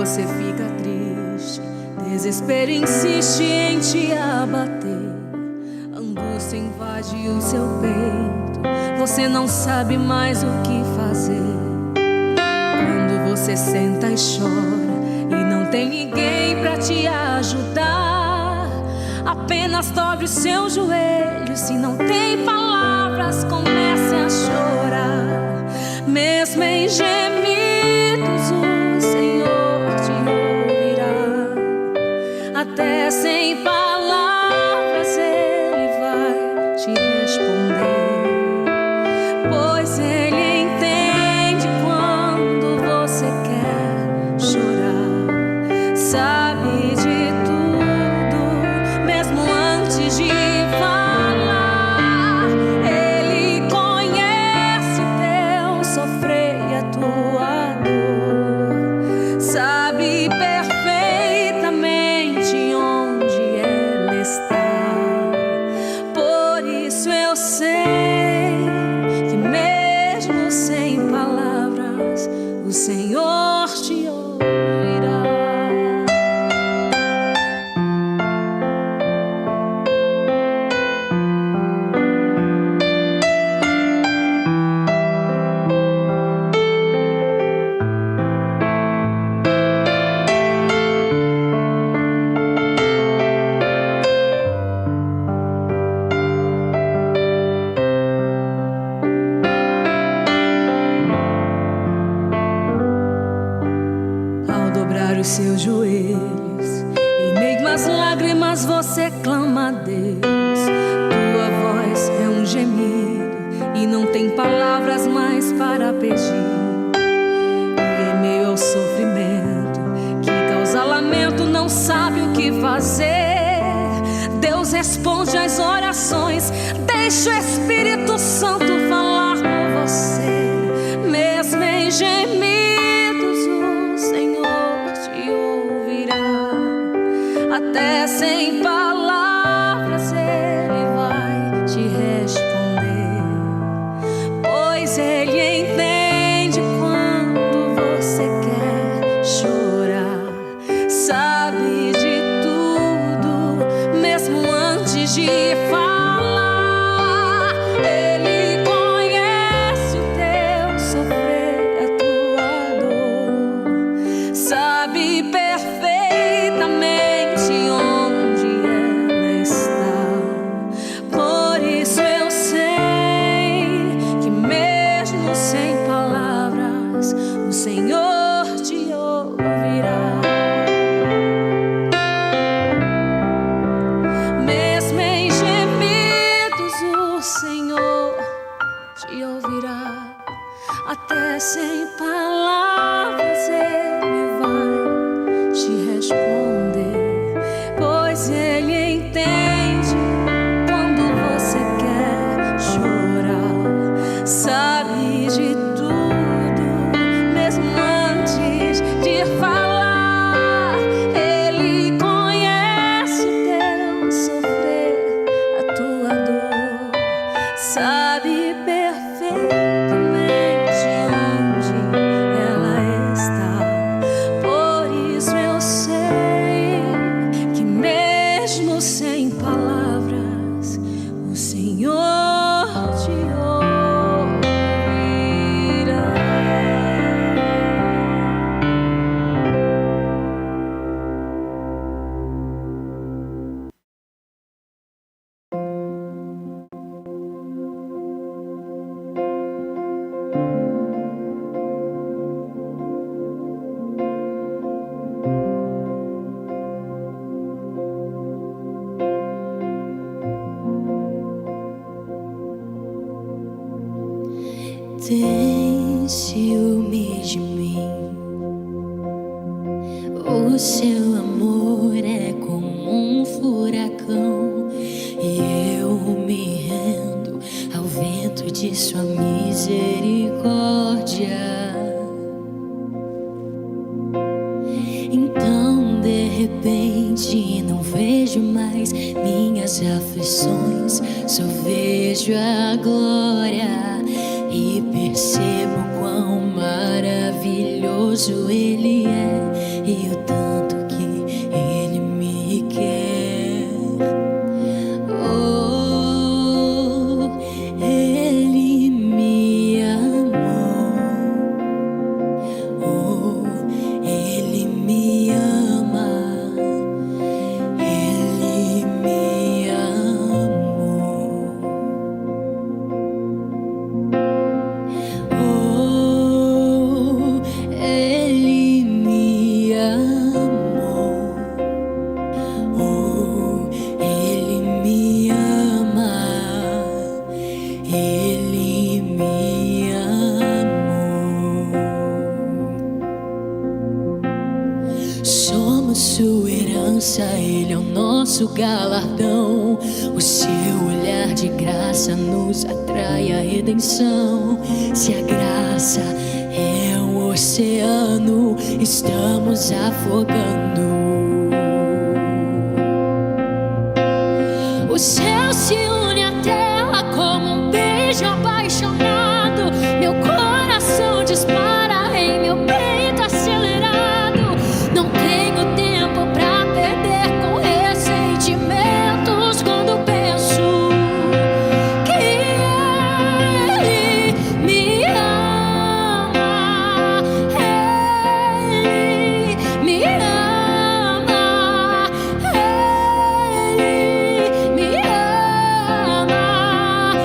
você fica triste, desespero insiste em te abater, angústia invade o seu peito, você não sabe mais o que fazer. Quando você senta e chora e não tem ninguém pra te ajudar, apenas dobre os seus joelhos. Se não tem palavras, comece a chorar. Mesmo em gemidos, o Senhor te ouvirá. Até sem palavras Ele vai te responder, pois Ele entende quando você quer chorar. Sabe de tudo, mesmo antes de falar. Ele conhece o teu sofrer e a tua dor. Sabe perfeitamente onde ela está. Por isso eu sei que mesmo sem palavras, o Senhor te ouvirá. Ao dobrar os seus joelhos, em meio às lágrimas você clama a Deus. Tua voz é um gemido e não tem palavras mais para pedir. E em meio ao sofrimento que causa lamento, não sabe o que fazer. Deus responde às orações, deixa o Espírito Santo falar com você. Mesmo em gemidos, o Senhor te ouvirá. Até sem palavras Ele vai te responder, pois Ele entende quando você quer chorar. Sabe de tudo, mesmo antes de falar. Ele conhece o teu sofrer e a tua dor. Sabe perfeitamente onde ela está. Por isso eu sei que mesmo sem palavras, o Senhor te ouvirá. Mesmo em gemidos, o Senhor te ouvirá. Até sem palavras Ele vai te responder, pois Ele entende quando você quer chorar. Sabe de tudo, mesmo antes de falar. Ele conhece o teu sofrer, a tua dor. Sabe perfeitamente onde ela está. Por isso eu sei que mesmo sem palavras, o Senhor te ouvirá. Tem ciúme de mim. O seu amor é como um furacão, e eu me rendo ao vento de sua misericórdia. Então de repente não vejo mais minhas aflições, só vejo a glória. E percebo quão maravilhoso Ele é. e o tanto que Ele me quer. Oh, Ele me amou. Oh, Ele me ama. Ele me amou. Oh, Ele me amou. Oh, Ele me ama. Ele me amou. Somos sua herança, Ele é o nosso galardão. O seu olhar de graça nos atrai à redenção. Se a graça é um oceano, estamos afogando. O céu se une à terra como um beijo apaixonado. Meu coração dispara em meu peito acelerado. Não tenho tempo pra perder com ressentimentos quando penso que Ele me ama. Ele me ama. Ele me ama.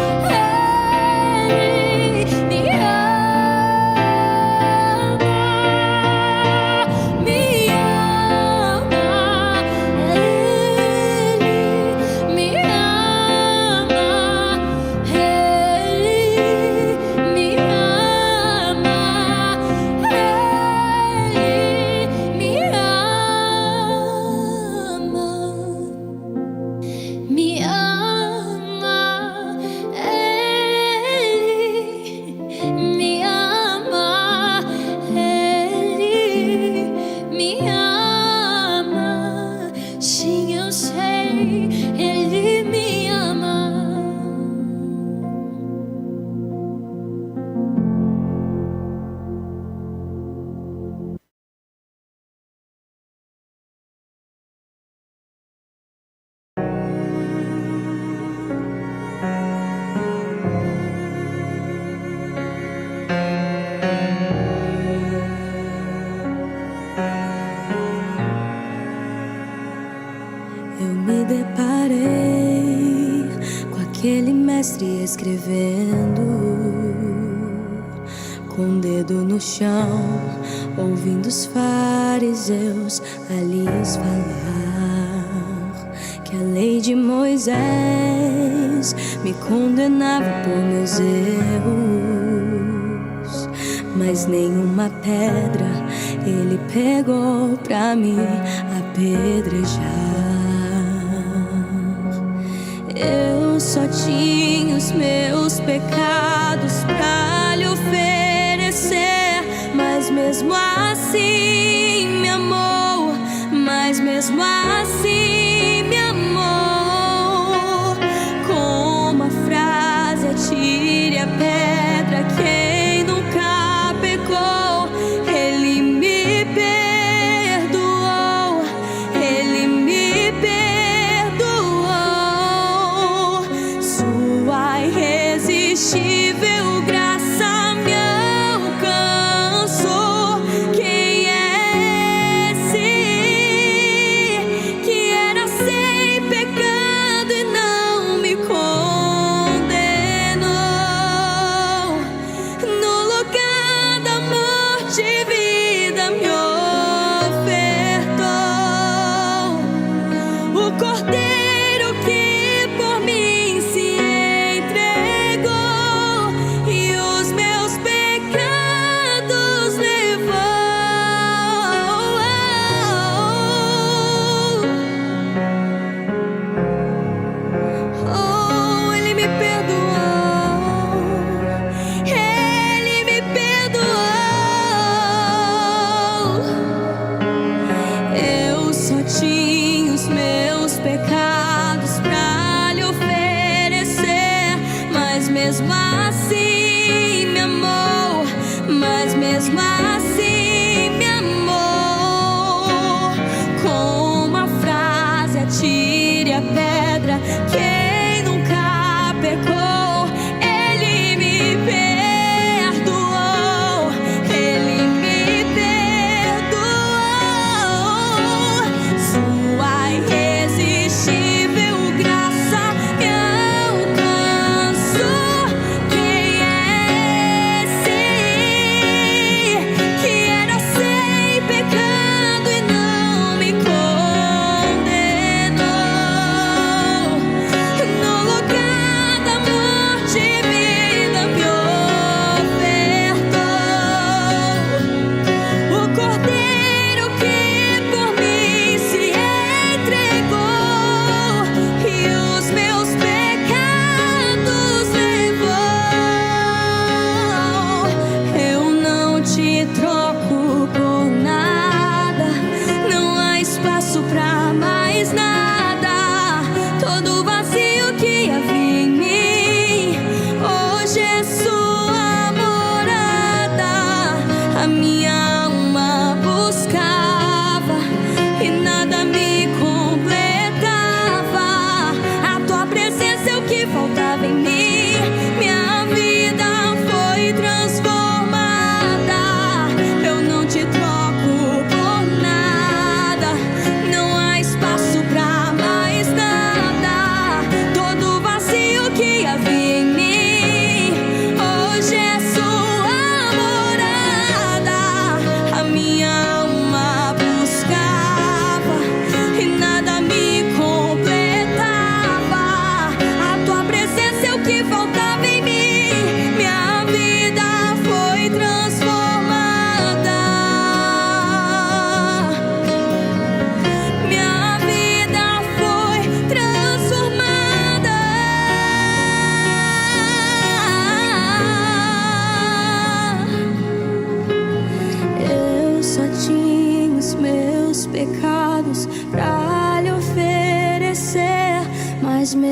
Ele me ama. Me ama. Ele me ama. Ele me ama. Ele me ama. Me ama. Ele me ama. Ele me ama. Sim, eu sei, Ele me ama. Eu me deparei com aquele mestre escrevendo, com o dedo no chão, ouvindo os fariseus a lhes falar que a lei de Moisés me condenava por meus erros, mas nenhuma pedra ele pegou pra me apedrejar. Eu só tinha os meus pecados pra lhe oferecer, mas mesmo assim me amou, mas mesmo assim me amou. Com uma frase, atire a pedra, quem nunca pecou. Ele me perdoou, Ele me perdoou. Sua irresistível graça me alcançou. Quem é esse que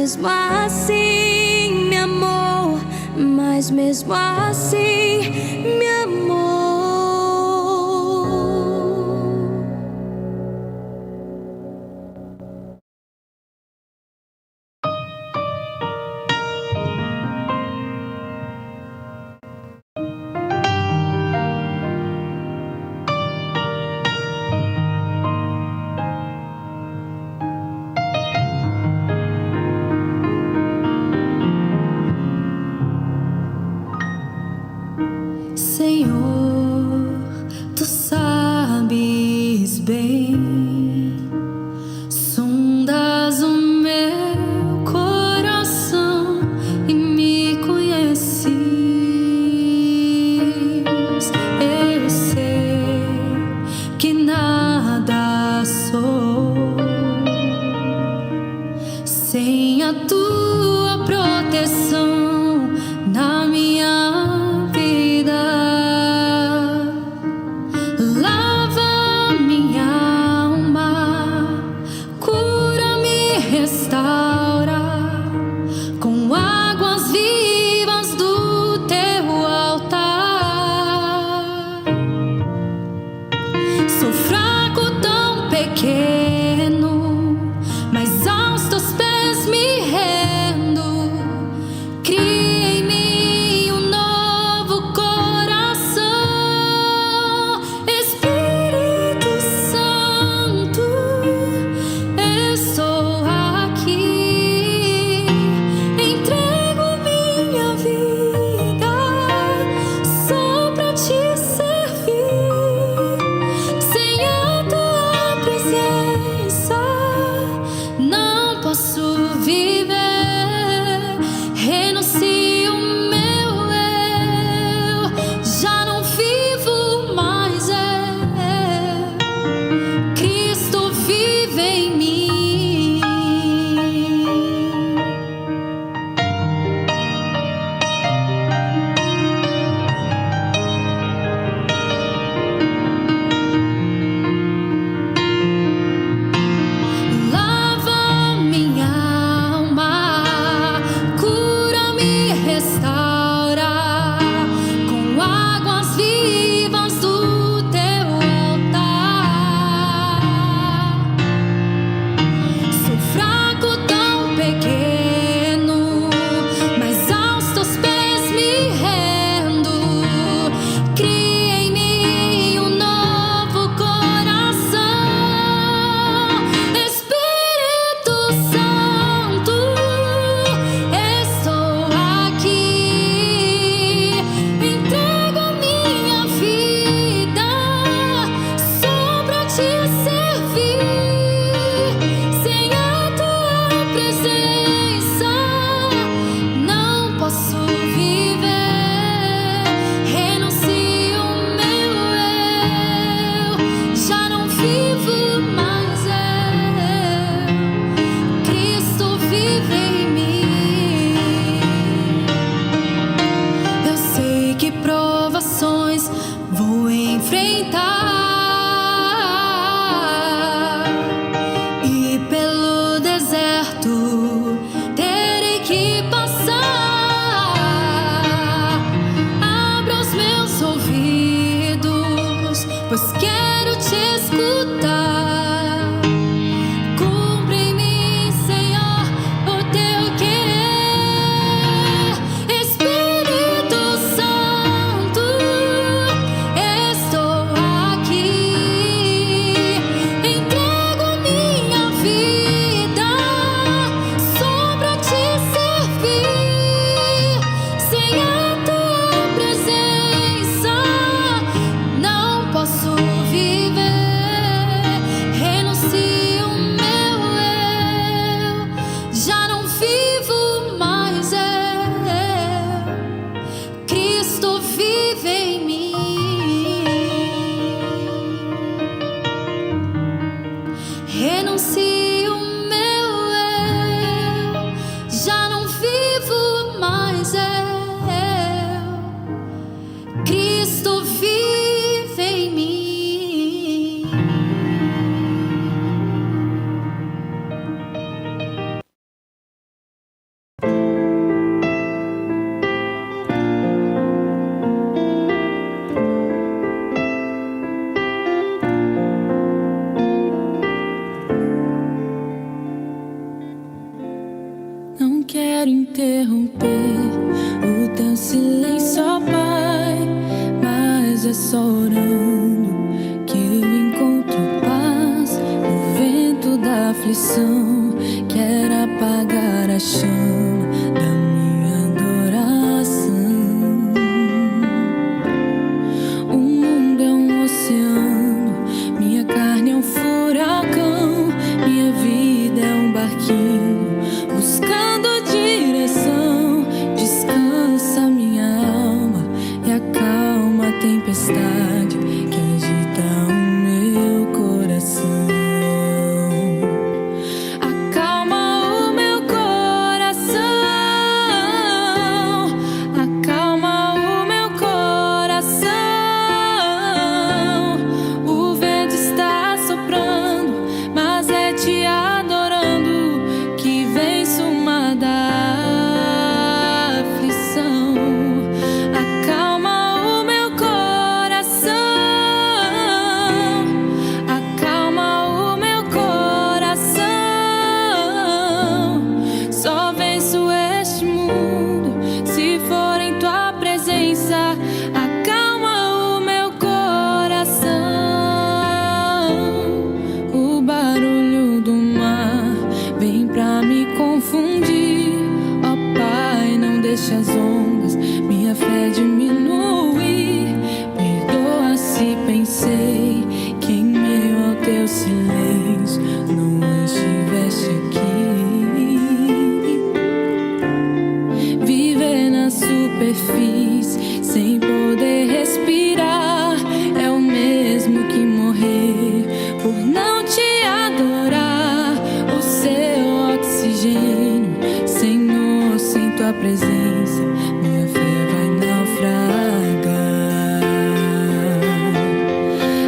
mesmo assim me amou, mas mesmo assim me amou. Senhor, tu sabes bem, sondas o meu coração e me conheces. Eu sei que nada sou sem a tua proteção na minha vida. Lava minha alma, cura-me, restaura com águas vivas do teu altar. Sou fraco, tão pequeno, mas aos teus pés me rendo. Cria em mim um novo coração. Espírito Santo, estou aqui. Entrego minha vida só pra te servir. Senhor, meu silêncio não estivesse aqui. Viver na superfície sem poder respirar é o mesmo que morrer por não te adorar. O seu oxigênio, Senhor, sem tua presença, minha fé vai naufragar.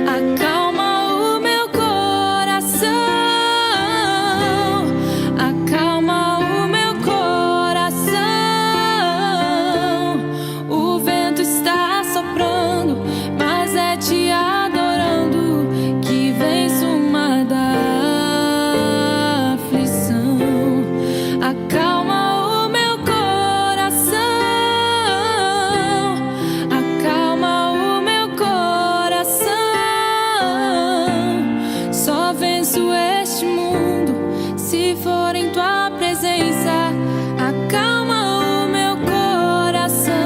Acalma o meu coração, acalma o meu coração. O vento está soprando, mas é te adorando que venço o mar da aflição. Acalma o meu coração, acalma o meu coração. Só venço este mundo se for em tua presença. Acalma o meu coração.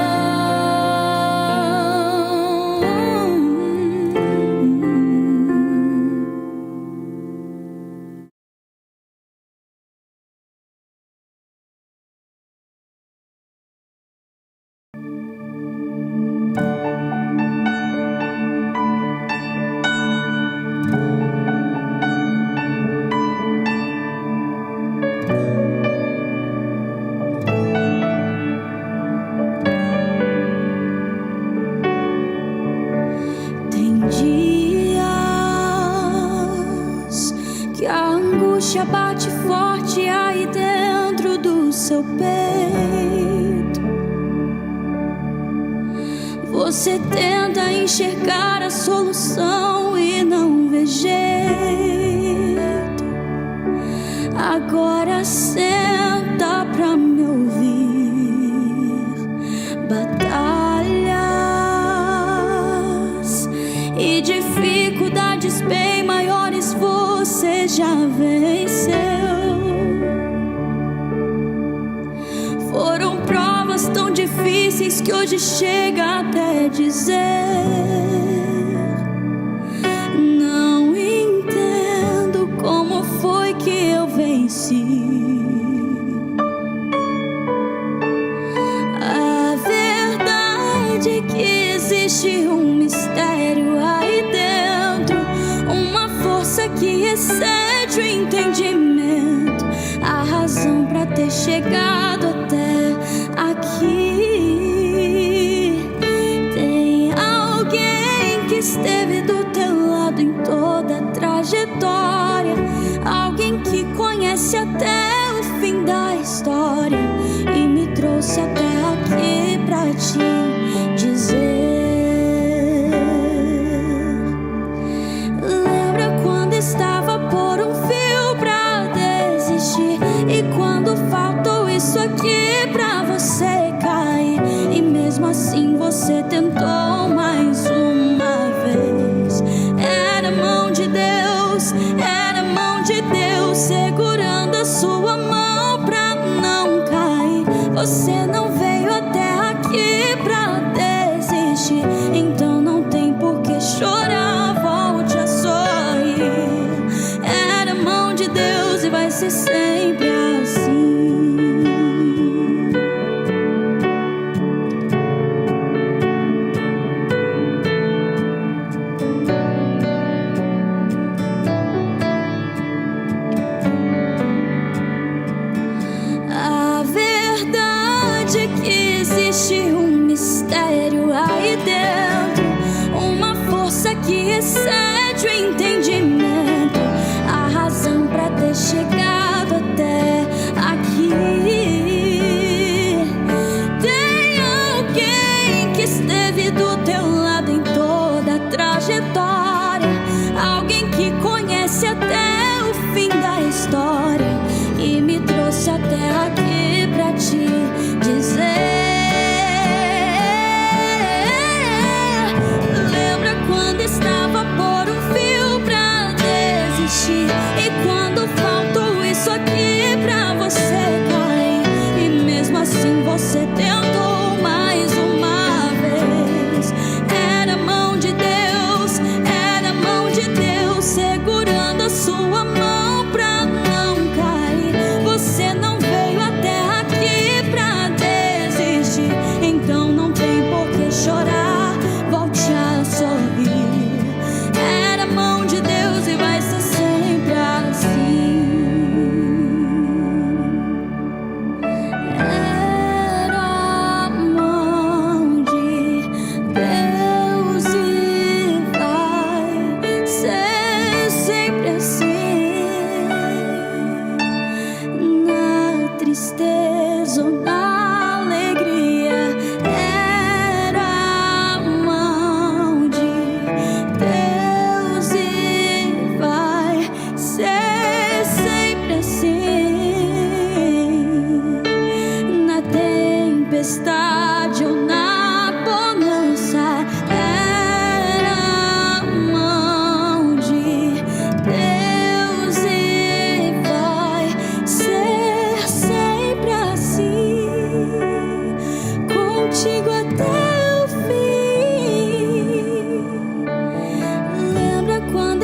Tem dias que a angústia bate forte aí dentro do seu peito. Você tenta enxergar a solução e não vê jeito. Agora senta pra me ouvir. Batalhas e dificuldades bem maiores você já venceu. Foram provas tão difíceis que hoje chega até dizer: não entendo como foi que eu venci. A verdade é que existe um mistério aí dentro, uma força que excede o entendimento, a razão pra ter chegado até aqui. Tem alguém que esteve do teu lado em toda a trajetória, alguém que conhece até o fim da história e me trouxe até aqui pra te dizer: lembra quando estava por um fio pra desistir, e quando faltou isso aqui pra você cair, e mesmo assim você tentou mais uma vez. Era a mão de Deus,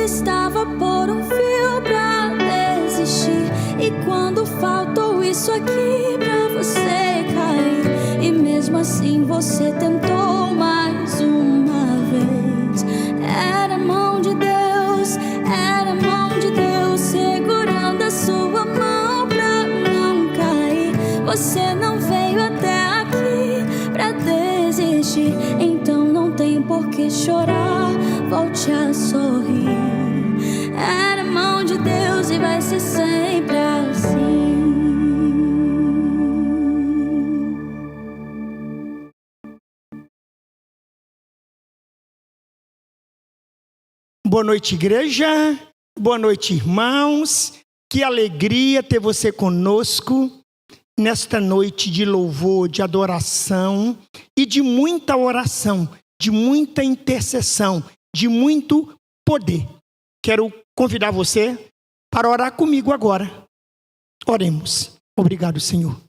quando estava por um fio pra desistir, e quando faltou isso aqui pra você cair, e mesmo assim você tentou mais uma vez. Era a mão de Deus, era a mão de Deus segurando a sua mão pra não cair. Você não veio até aqui pra desistir, então não tem por que chorar, volte a sorrir. Era a mão de Deus e vai ser sempre assim. Boa noite, igreja. Boa noite, irmãos. Que alegria ter você conosco nesta noite de louvor, de adoração e de muita oração, de muita intercessão, de muito poder. Quero convidar você para orar comigo agora. Oremos. Obrigado, Senhor.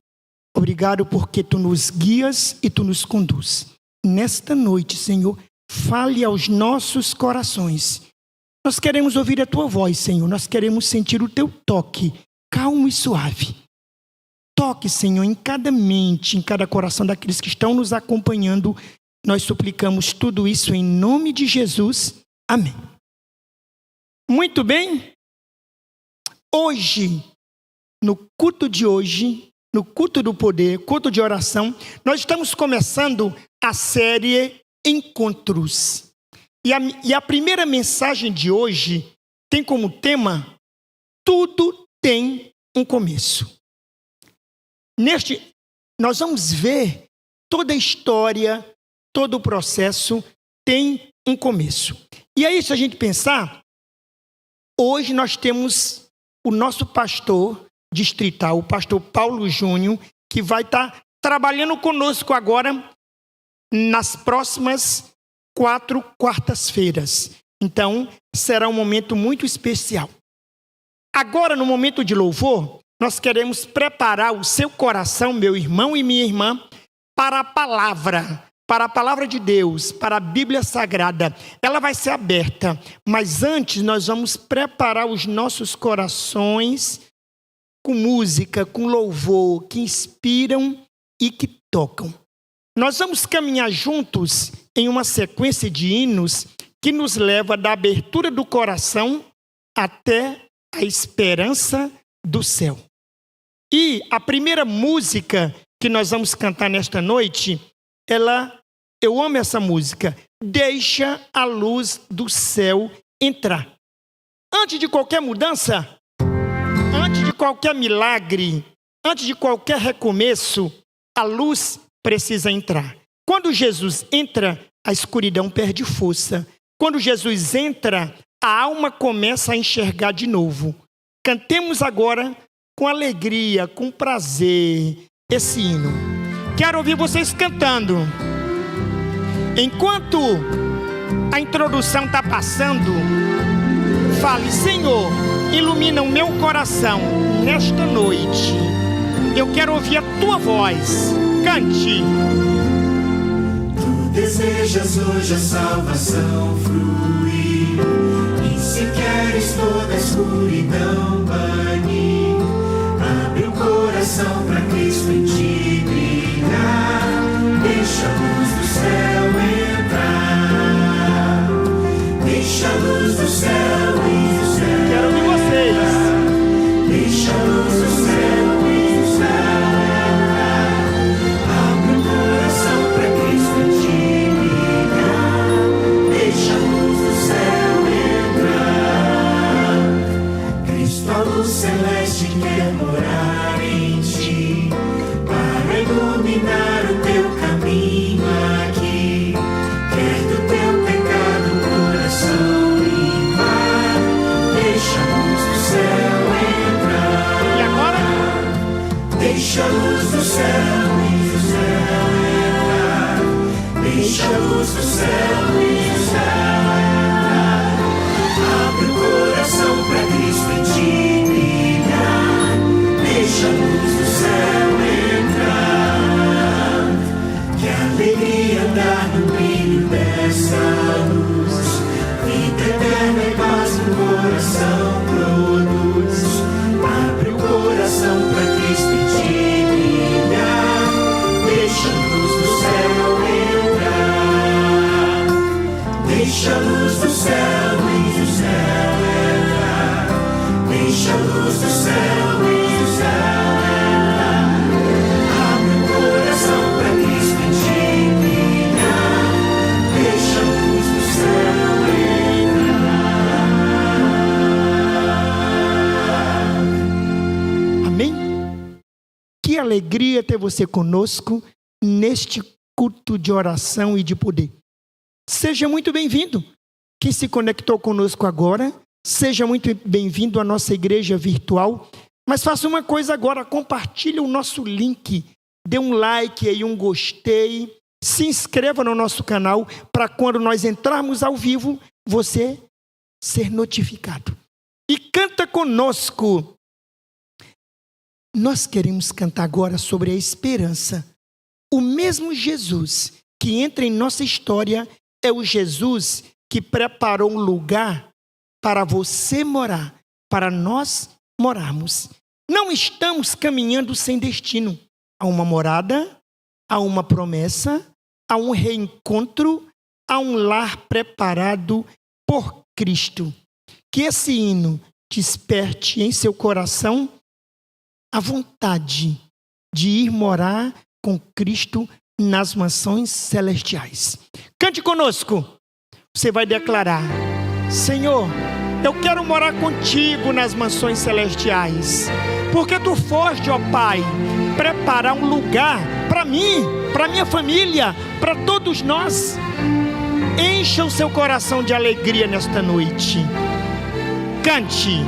Obrigado porque Tu nos guias e Tu nos conduz. Nesta noite, Senhor, fale aos nossos corações. Nós queremos ouvir a Tua voz, Senhor. Nós queremos sentir o Teu toque, calmo e suave. Toque, Senhor, em cada mente, em cada coração daqueles que estão nos acompanhando. Nós suplicamos tudo isso em nome de Jesus. Amém. Muito bem. Hoje, no culto de hoje, no culto do poder, culto de oração, nós estamos começando a série Encontros. E a primeira mensagem de hoje tem como tema: tudo tem um começo. Nós vamos ver toda a história, todo o processo tem um começo. E aí, se a gente pensar, hoje nós temos o nosso pastor distrital, o pastor Paulo Júnior, que vai estar trabalhando conosco agora nas próximas 4 quartas-feiras. Então, será um momento muito especial. Agora, no momento de louvor, nós queremos preparar o seu coração, meu irmão e minha irmã, para a palavra de Deus, para a Bíblia Sagrada. Ela vai ser aberta, mas antes nós vamos preparar os nossos corações com música, com louvor, que inspiram e que tocam. Nós vamos caminhar juntos em uma sequência de hinos que nos leva da abertura do coração até a esperança do céu. E a primeira música que nós vamos cantar nesta noite, eu amo essa música. Deixa a luz do céu entrar. Antes de qualquer mudança, antes de qualquer milagre, antes de qualquer recomeço, a luz precisa entrar. Quando Jesus entra, a escuridão perde força. Quando Jesus entra, a alma começa a enxergar de novo. Cantemos agora com alegria, com prazer, esse hino. Quero ouvir vocês cantando. Enquanto a introdução está passando, fale: Senhor, ilumina o meu coração nesta noite. Eu quero ouvir a Tua voz. Cante. Tu desejas hoje a salvação fluir, e se queres toda a escuridão banir, abre o coração para Cristo em ti brilhar. Deixa a luz do céu entrar. Deixa a luz do céu entrar. Quero ouvir vocês. Deixa a luz do céu entrar. Abre o coração para Cristo em ti brilhar. Deixa a luz do céu entrar. Cristo, a luz celeste, quer morar em ti, para iluminar o teu caminho aqui. Quer do teu pecado o coração limpar. Deixa a luz do céu entrar. E agora? Deixa a luz do céu entrar. Deixa a luz do céu entrar. Abre o coração para Cristo em ti brilhar. Deixa a luz do céu alegria ter você conosco neste culto de oração e de poder. Seja muito bem-vindo. Quem se conectou conosco agora, seja muito bem-vindo à nossa igreja virtual. Mas faça uma coisa agora, compartilhe o nosso link, dê um like aí, um gostei, se inscreva no nosso canal para quando nós entrarmos ao vivo, você ser notificado. E canta conosco. Nós queremos cantar agora sobre a esperança. O mesmo Jesus que entra em nossa história é o Jesus que preparou um lugar para você morar, para nós morarmos. Não estamos caminhando sem destino. Há uma morada, há uma promessa, há um reencontro, há um lar preparado por Cristo. Que esse hino desperte em seu coração a vontade de ir morar com Cristo nas mansões celestiais. Cante conosco. Você vai declarar: Senhor, eu quero morar contigo nas mansões celestiais, porque tu foste, ó Pai, preparar um lugar para mim, para minha família, para todos nós. Encha o seu coração de alegria nesta noite. Cante.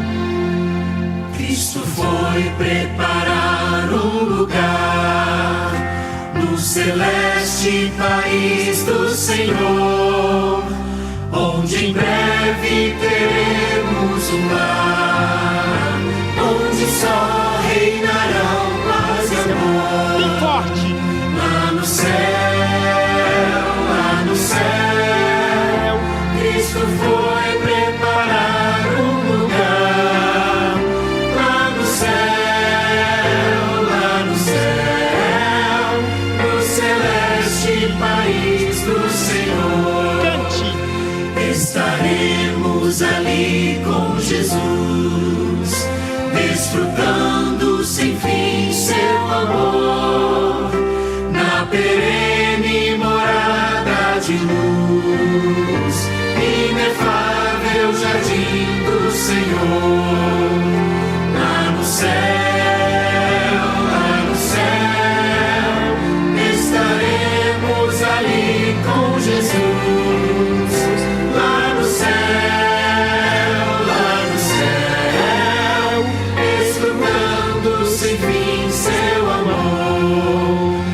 Cristo foi preparar um lugar no celeste país do Senhor, onde em breve teremos um lar, onde só reinarão paz e amor. Bem forte. Lá no céu, Cristo foi preparar um lugar. Lá no céu, no celeste país do Senhor. Cante. Estaremos ali com Jesus, desfrutando sem fim seu amor, na perene morada de luz, inefável jardim do Senhor. Lá no céu, estaremos ali com Jesus. Lá no céu, desfrutando sem fim seu amor,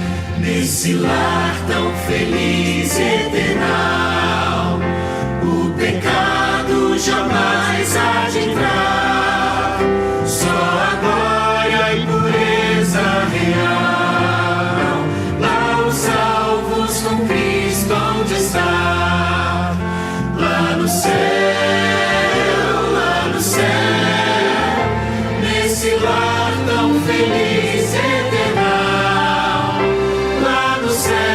nesse lar tão feliz e eternal, o pecado jamais há de entrar, só a glória e pureza real. Lá os salvos com Cristo onde está. Lá no céu, nesse lar tão feliz e eternal. Lá no céu,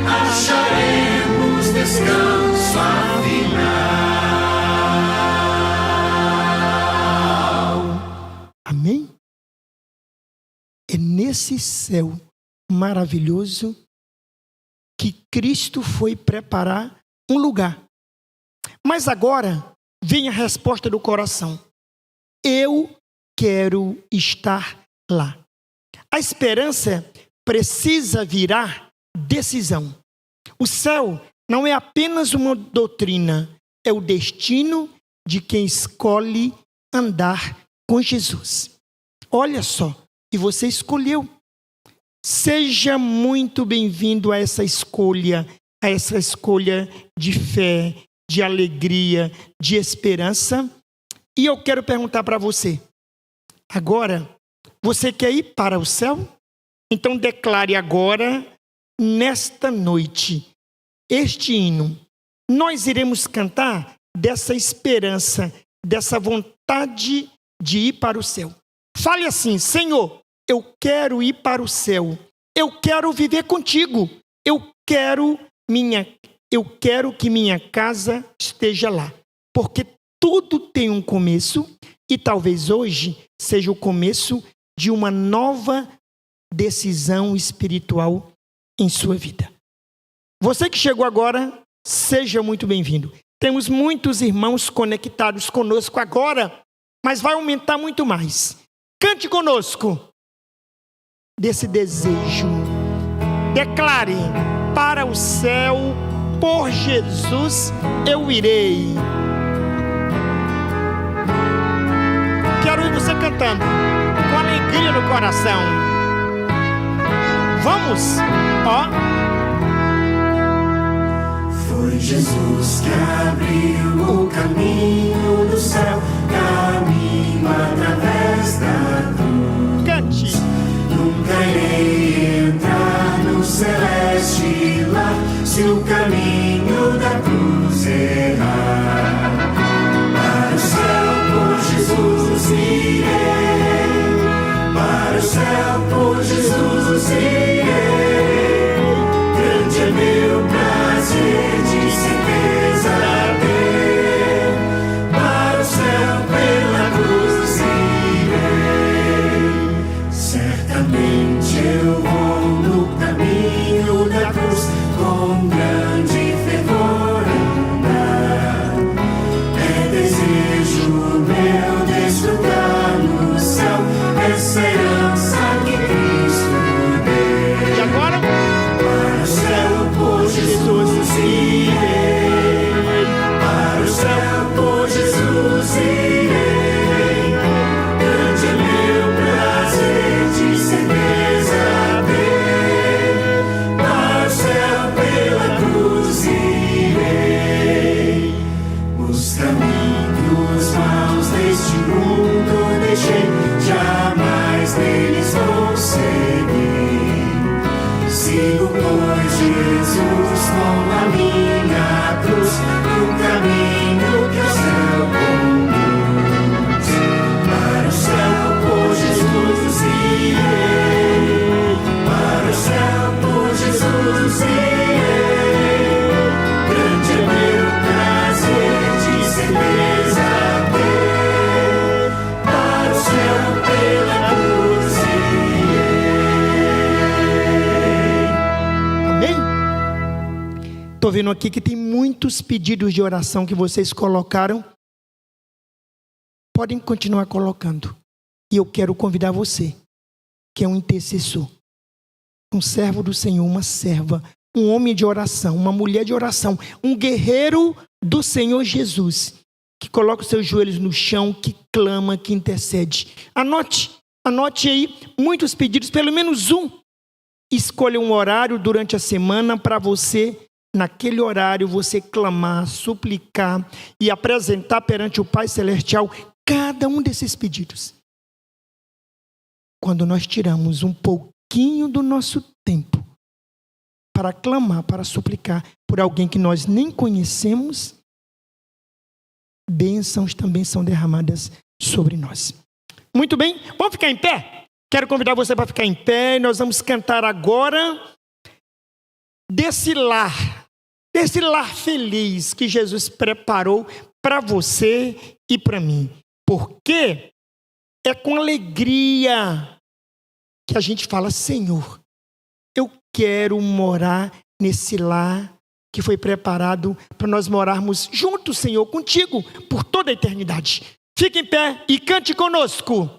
acharemos descanso afinal. Amém? É nesse céu maravilhoso que Cristo foi preparar um lugar. Mas agora vem a resposta do coração. Eu quero estar lá. A esperança precisa virar decisão. O céu não é apenas uma doutrina, é o destino de quem escolhe andar com Jesus. Olha só, e você escolheu. Seja muito bem-vindo a essa escolha de fé, de alegria, de esperança. E eu quero perguntar para você, agora, você quer ir para o céu? Então declare agora, nesta noite, este hino. Nós iremos cantar dessa esperança, dessa vontade de ir para o céu. Fale assim: Senhor, eu quero ir para o céu. Eu quero viver contigo. Eu quero que minha casa esteja lá. Porque tudo tem um começo e talvez hoje seja o começo de uma nova decisão espiritual em sua vida. Você que chegou agora, seja muito bem-vindo. Temos muitos irmãos conectados conosco agora mas vai aumentar muito mais. Cante conosco desse desejo. Declare: para o céu, por Jesus eu irei. Quero ouvir você cantando com alegria no coração. Vamos, ó. Foi Jesus que abriu o caminho do céu, caminho através da cruz. Cante. Nunca irei entrar no celeste lar se o caminho da cruz errar. Para o céu por Jesus irei, para o céu por Jesus irei. Grande é meu prazer, de certeza ter. Para o céu pela cruz irei. Certamente eu vou no caminho da cruz, com grande fervor andar. É desejo meu desfrutar no céu essa herança que Cristo deu. E agora? Para o céu por Jesus irei, para o céu por Jesus irei. Grande é meu prazer, de certeza ter. Para o céu pela cruz irei. Os caminhos maus deste mundo deixei, jamais neles vou seguir. Sigo, pois, Jesus com a minha cruz, no caminho que ao céu conduz. Para o céu por Jesus irei, para o céu por Jesus irei. Grande é meu prazer, de certeza ter. Para o céu pela cruz irei. Amém? Estou vendo aqui que tem muitos pedidos de oração que vocês colocaram. Podem continuar colocando. E eu quero convidar você, que é um intercessor, um servo do Senhor, uma serva, um homem de oração, uma mulher de oração, um guerreiro do Senhor Jesus, que coloca os seus joelhos no chão, que clama, que intercede. Anote aí muitos pedidos, pelo menos um. Escolha um horário durante a semana para você, naquele horário, você clamar, suplicar e apresentar perante o Pai Celestial cada um desses pedidos. Quando nós tiramos um pouquinho do nosso tempo para clamar, para suplicar por alguém que nós nem conhecemos, bênçãos também são derramadas sobre nós. Muito bem, vamos ficar em pé? Quero convidar você para ficar em pé e nós vamos cantar agora desse lar feliz que Jesus preparou para você e para mim. Porque é com alegria que a gente fala: Senhor, eu quero morar nesse lar que foi preparado para nós morarmos juntos, Senhor, contigo, por toda a eternidade. Fique em pé e cante conosco.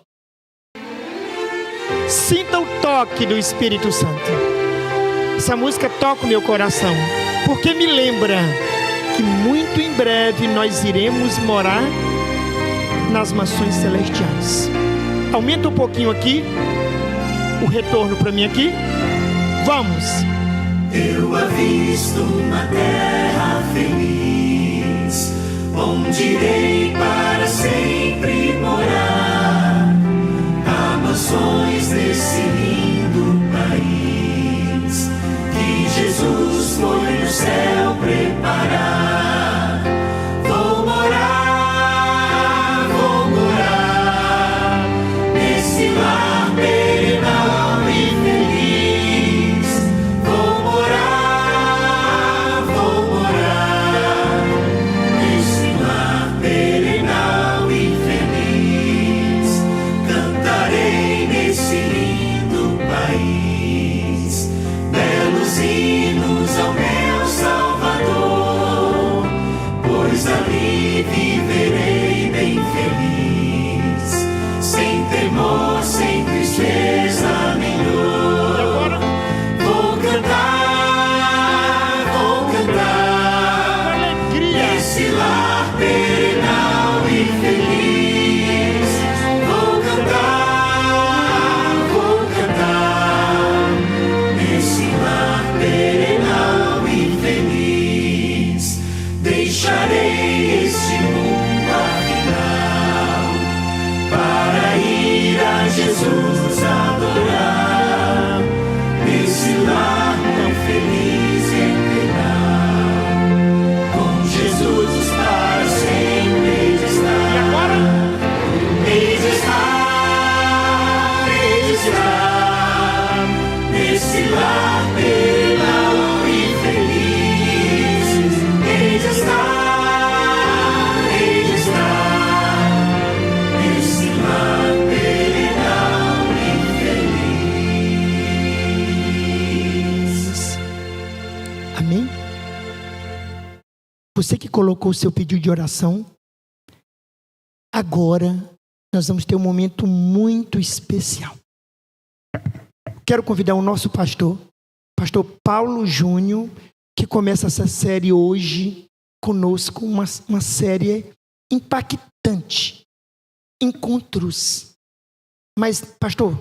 Sinta o toque do Espírito Santo. Essa música toca o meu coração, porque me lembra que muito em breve nós iremos morar nas mansões celestiais. Aumenta um pouquinho aqui, o retorno para mim aqui. Vamos. Eu avisto uma terra feliz, onde irei para sempre morar. Há mansões desse lindo país que Jesus foi no céu preparar. Vou morar nesse lar perenal e feliz. Vou morar nesse lar perenal e feliz. Cantarei nesse lindo país belos hinos ao meu Salvador, pois ali viverei bem feliz. perenal e feliz. Vou cantar nesse lar perenal e feliz. Deixarei esse mundo afinal para ir a Jesus adorar nesse lar tão feliz e eternal. Com Jesus para sempre hei de estar. E agora? Hei de estar nesse lar perenal e feliz. Hei de estar nesse lar perenal e feliz. Amém? Você que colocou o seu pedido de oração, agora nós vamos ter um momento muito especial. Quero convidar o nosso pastor Paulo Júnior, que começa essa série hoje conosco, uma série impactante. Encontros. Mas, pastor,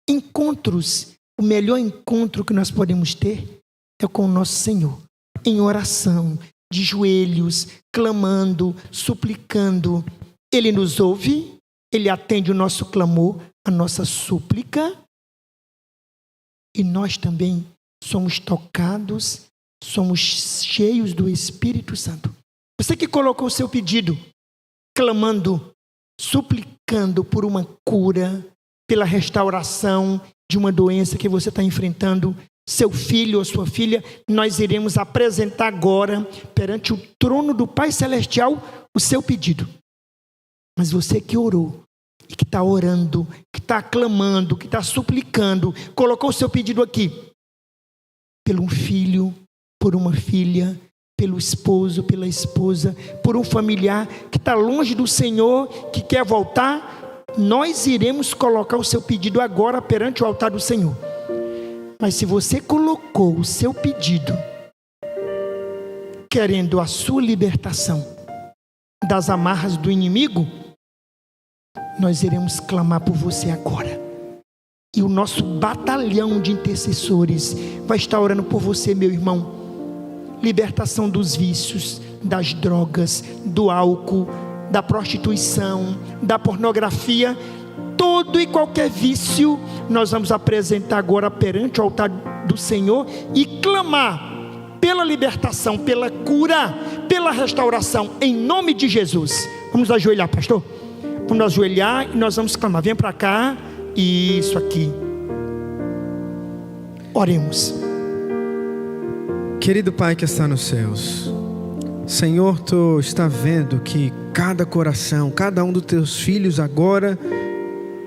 encontros, o melhor encontro que nós podemos ter é com o nosso Senhor, em oração, de joelhos, clamando, suplicando. Ele nos ouve, Ele atende o nosso clamor, a nossa súplica, e nós também somos tocados, somos cheios do Espírito Santo. Você que colocou o seu pedido, clamando, suplicando por uma cura, pela restauração de uma doença que você está enfrentando, seu filho ou sua filha, nós iremos apresentar agora, perante o trono do Pai Celestial, o seu pedido. Mas você que orou, e que está orando, que está clamando, que está suplicando, colocou o seu pedido aqui, pelo um filho, por uma filha, pelo esposo, pela esposa, por um familiar que está longe do Senhor, que quer voltar, nós iremos colocar o seu pedido agora perante o altar do Senhor. Mas se você colocou o seu pedido, querendo a sua libertação das amarras do inimigo, nós iremos clamar por você agora. E o nosso batalhão de intercessores vai estar orando por você, meu irmão. Libertação dos vícios, das drogas, do álcool, da prostituição, da pornografia, todo e qualquer vício, nós vamos apresentar agora perante o altar do Senhor e clamar pela libertação, pela cura, pela restauração, em nome de Jesus. Vamos ajoelhar, pastor? Vamos ajoelhar e nós vamos clamar. Vem para cá. Isso aqui. Oremos. Querido Pai que está nos céus, Senhor, Tu está vendo que cada coração, cada um dos Teus filhos agora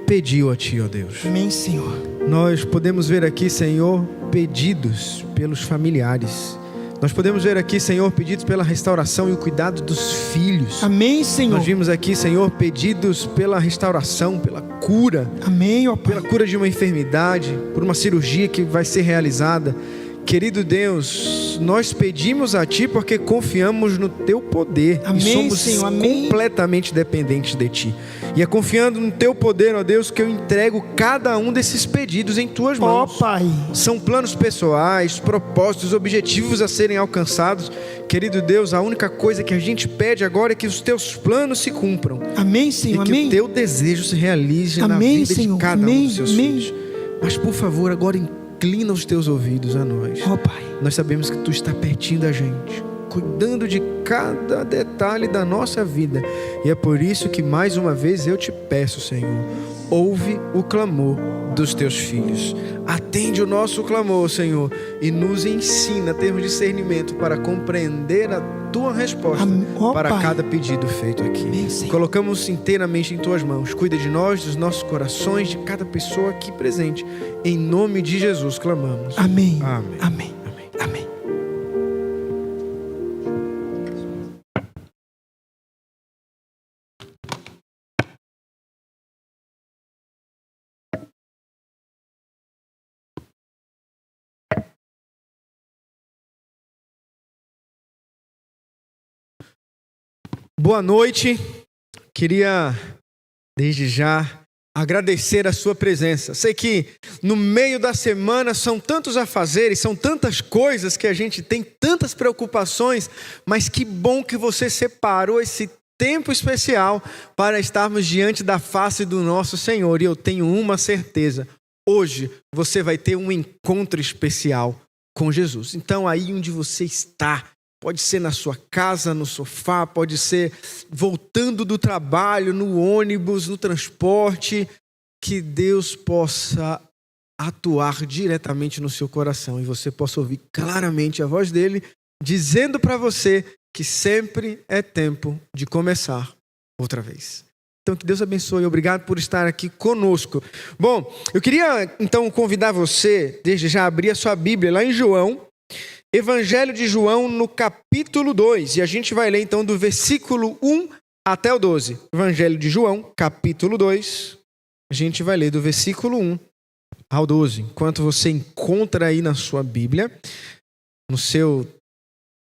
pediu a Ti, ó Deus. Amém, Senhor. Nós podemos ver aqui, Senhor, pedidos pelos familiares. Nós podemos ver aqui, Senhor, pedidos pela restauração e o cuidado dos filhos. Amém, Senhor. Nós vimos aqui, Senhor, pedidos pela restauração, pela cura. Amém, ó Pai. Pela cura de uma enfermidade, por uma cirurgia que vai ser realizada. Querido Deus, nós pedimos a Ti porque confiamos no Teu poder. Amém, e somos Senhor, amém. completamente dependentes de Ti. E é confiando no Teu poder, ó Deus, que eu entrego cada um desses pedidos em Tuas mãos. Ó Pai. São planos pessoais, propósitos, objetivos a serem alcançados. Querido Deus, a única coisa que a gente pede agora é que os Teus planos se cumpram. Amém, Senhor, e que amém. o Teu desejo se realize na Amém, vida Senhor, de cada amém, um dos Seus amém. filhos. Mas por favor, agora inclina os Teus ouvidos a nós. Ó Pai. Nós sabemos que Tu está pertinho da gente, cuidando de cada detalhe da nossa vida. E é por isso que mais uma vez eu te peço, Senhor, ouve o clamor dos Teus filhos. Atende o nosso clamor, Senhor, e nos ensina a termos discernimento para compreender a Tua resposta para Pai. cada pedido feito aqui. Amém, Senhor. Colocamos inteiramente em Tuas mãos. Cuida de nós, dos nossos corações, de cada pessoa aqui presente. Em nome de Jesus clamamos. Amém. Amém. Amém. Amém. Boa noite. Queria, desde já, agradecer a sua presença. Sei que no meio da semana são tantos afazeres, são tantas coisas que a gente tem, tantas preocupações, mas que bom que você separou esse tempo especial para estarmos diante da face do nosso Senhor. E eu tenho uma certeza: hoje você vai ter um encontro especial com Jesus. Então, aí onde você está, pode ser na sua casa, no sofá, pode ser voltando do trabalho, no ônibus, no transporte, que Deus possa atuar diretamente no seu coração e você possa ouvir claramente a voz dele dizendo para você que sempre é tempo de começar outra vez. Então, que Deus abençoe. Obrigado por estar aqui conosco. Bom, eu queria então convidar você, desde já, a abrir a sua Bíblia lá em João, Evangelho de João, no capítulo 2. E a gente vai ler então do versículo 1 até o 12. Evangelho de João, capítulo 2. A gente vai ler do versículo 1 ao 12. Enquanto você encontra aí na sua Bíblia, no seu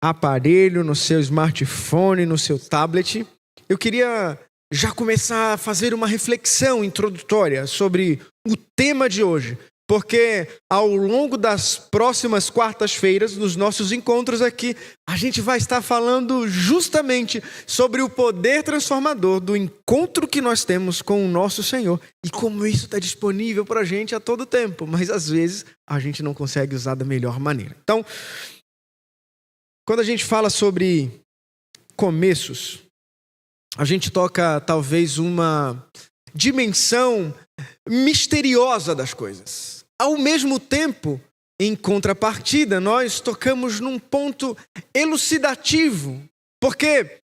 aparelho, no seu smartphone, no seu tablet, eu queria já começar a fazer uma reflexão introdutória sobre o tema de hoje, porque ao longo das próximas quartas-feiras, nos nossos encontros aqui, a gente vai estar falando justamente sobre o poder transformador do encontro que nós temos com o nosso Senhor e como isso está disponível para a gente a todo tempo, mas às vezes a gente não consegue usar da melhor maneira. Então, quando a gente fala sobre começos, a gente toca talvez uma dimensão misteriosa das coisas. Ao mesmo tempo, em contrapartida, nós tocamos num ponto elucidativo, porque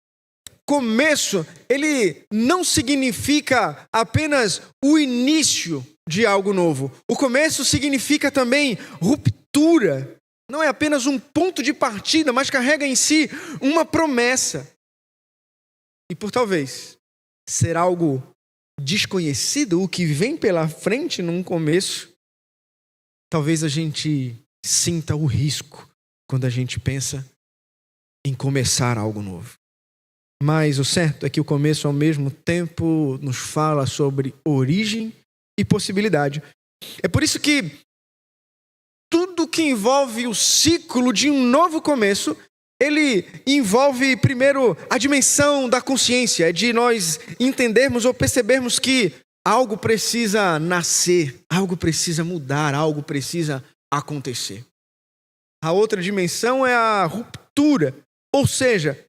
começo, ele não significa apenas o início de algo novo. O começo significa também ruptura. Não é apenas um ponto de partida, mas carrega em si uma promessa. E por talvez ser algo desconhecido, o que vem pela frente num começo, talvez a gente sinta o risco quando a gente pensa em começar algo novo. Mas o certo é que o começo ao mesmo tempo nos fala sobre origem e possibilidade. É por isso que tudo que envolve o ciclo de um novo começo, ele envolve primeiro a dimensão da consciência, de nós entendermos ou percebermos que algo precisa nascer, algo precisa mudar, algo precisa acontecer. A outra dimensão é a ruptura, ou seja,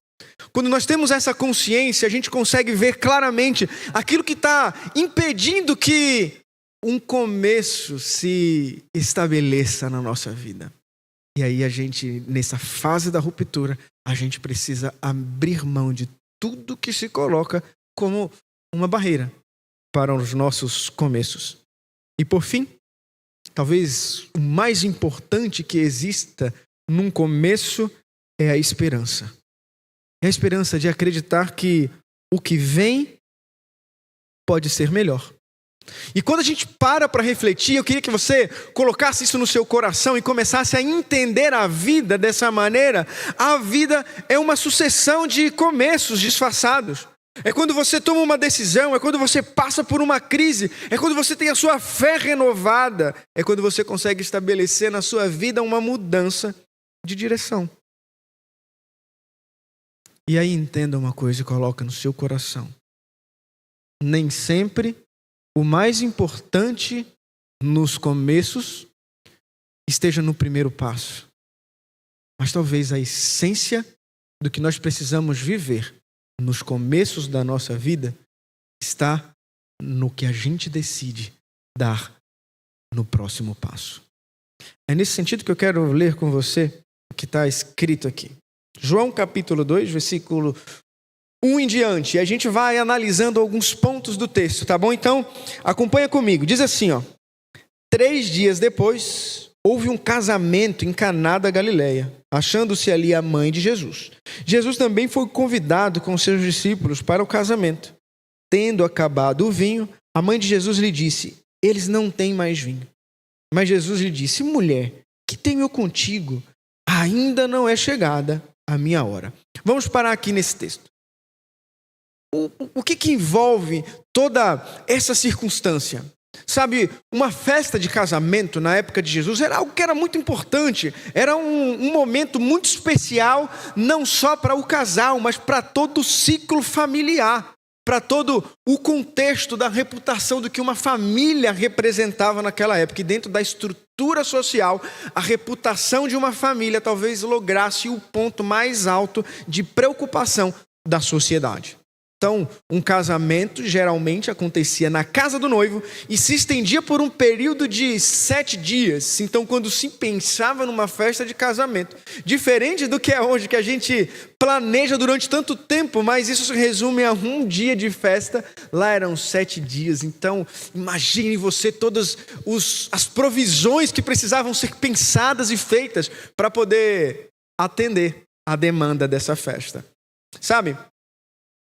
quando nós temos essa consciência, a gente consegue ver claramente aquilo que está impedindo que um começo se estabeleça na nossa vida. E aí a gente, nessa fase da ruptura, a gente precisa abrir mão de tudo que se coloca como uma barreira para os nossos começos. E por fim, talvez o mais importante que exista num começo é a esperança. É a esperança de acreditar que o que vem pode ser melhor. E quando a gente para refletir, eu queria que você colocasse isso no seu coração e começasse a entender a vida dessa maneira. A vida é uma sucessão de começos disfarçados. É quando você toma uma decisão, é quando você passa por uma crise, é quando você tem a sua fé renovada, é quando você consegue estabelecer na sua vida uma mudança de direção. E aí entenda uma coisa e coloca no seu coração. Nem sempre o mais importante nos começos esteja no primeiro passo. Mas talvez a essência do que nós precisamos viver nos começos da nossa vida está no que a gente decide dar no próximo passo. É nesse sentido que eu quero ler com você o que está escrito aqui. João capítulo 2, versículo 1 em diante. E a gente vai analisando alguns pontos do texto, tá bom? Então, acompanha comigo. Diz assim, 3 dias depois, houve um casamento em Caná da Galileia, achando-se ali a mãe de Jesus. Jesus também foi convidado com seus discípulos para o casamento. Tendo acabado o vinho, a mãe de Jesus lhe disse: eles não têm mais vinho. Mas Jesus lhe disse: mulher, que tenho eu contigo? Ainda não é chegada a minha hora. Vamos parar aqui nesse texto. o que envolve toda essa circunstância? Sabe, uma festa de casamento na época de Jesus era algo que era muito importante, era um momento muito especial, não só para o casal, mas para todo o ciclo familiar, para todo o contexto da reputação do que uma família representava naquela época. E dentro da estrutura social, a reputação de uma família talvez lograsse o ponto mais alto de preocupação da sociedade. Então, um casamento geralmente acontecia na casa do noivo e se estendia por um período de 7 dias. Então, quando se pensava numa festa de casamento, diferente do que é hoje, que a gente planeja durante tanto tempo, mas isso se resume a um dia de festa, lá eram 7 dias. Então, imagine você todas as provisões que precisavam ser pensadas e feitas para poder atender a demanda dessa festa. Sabe?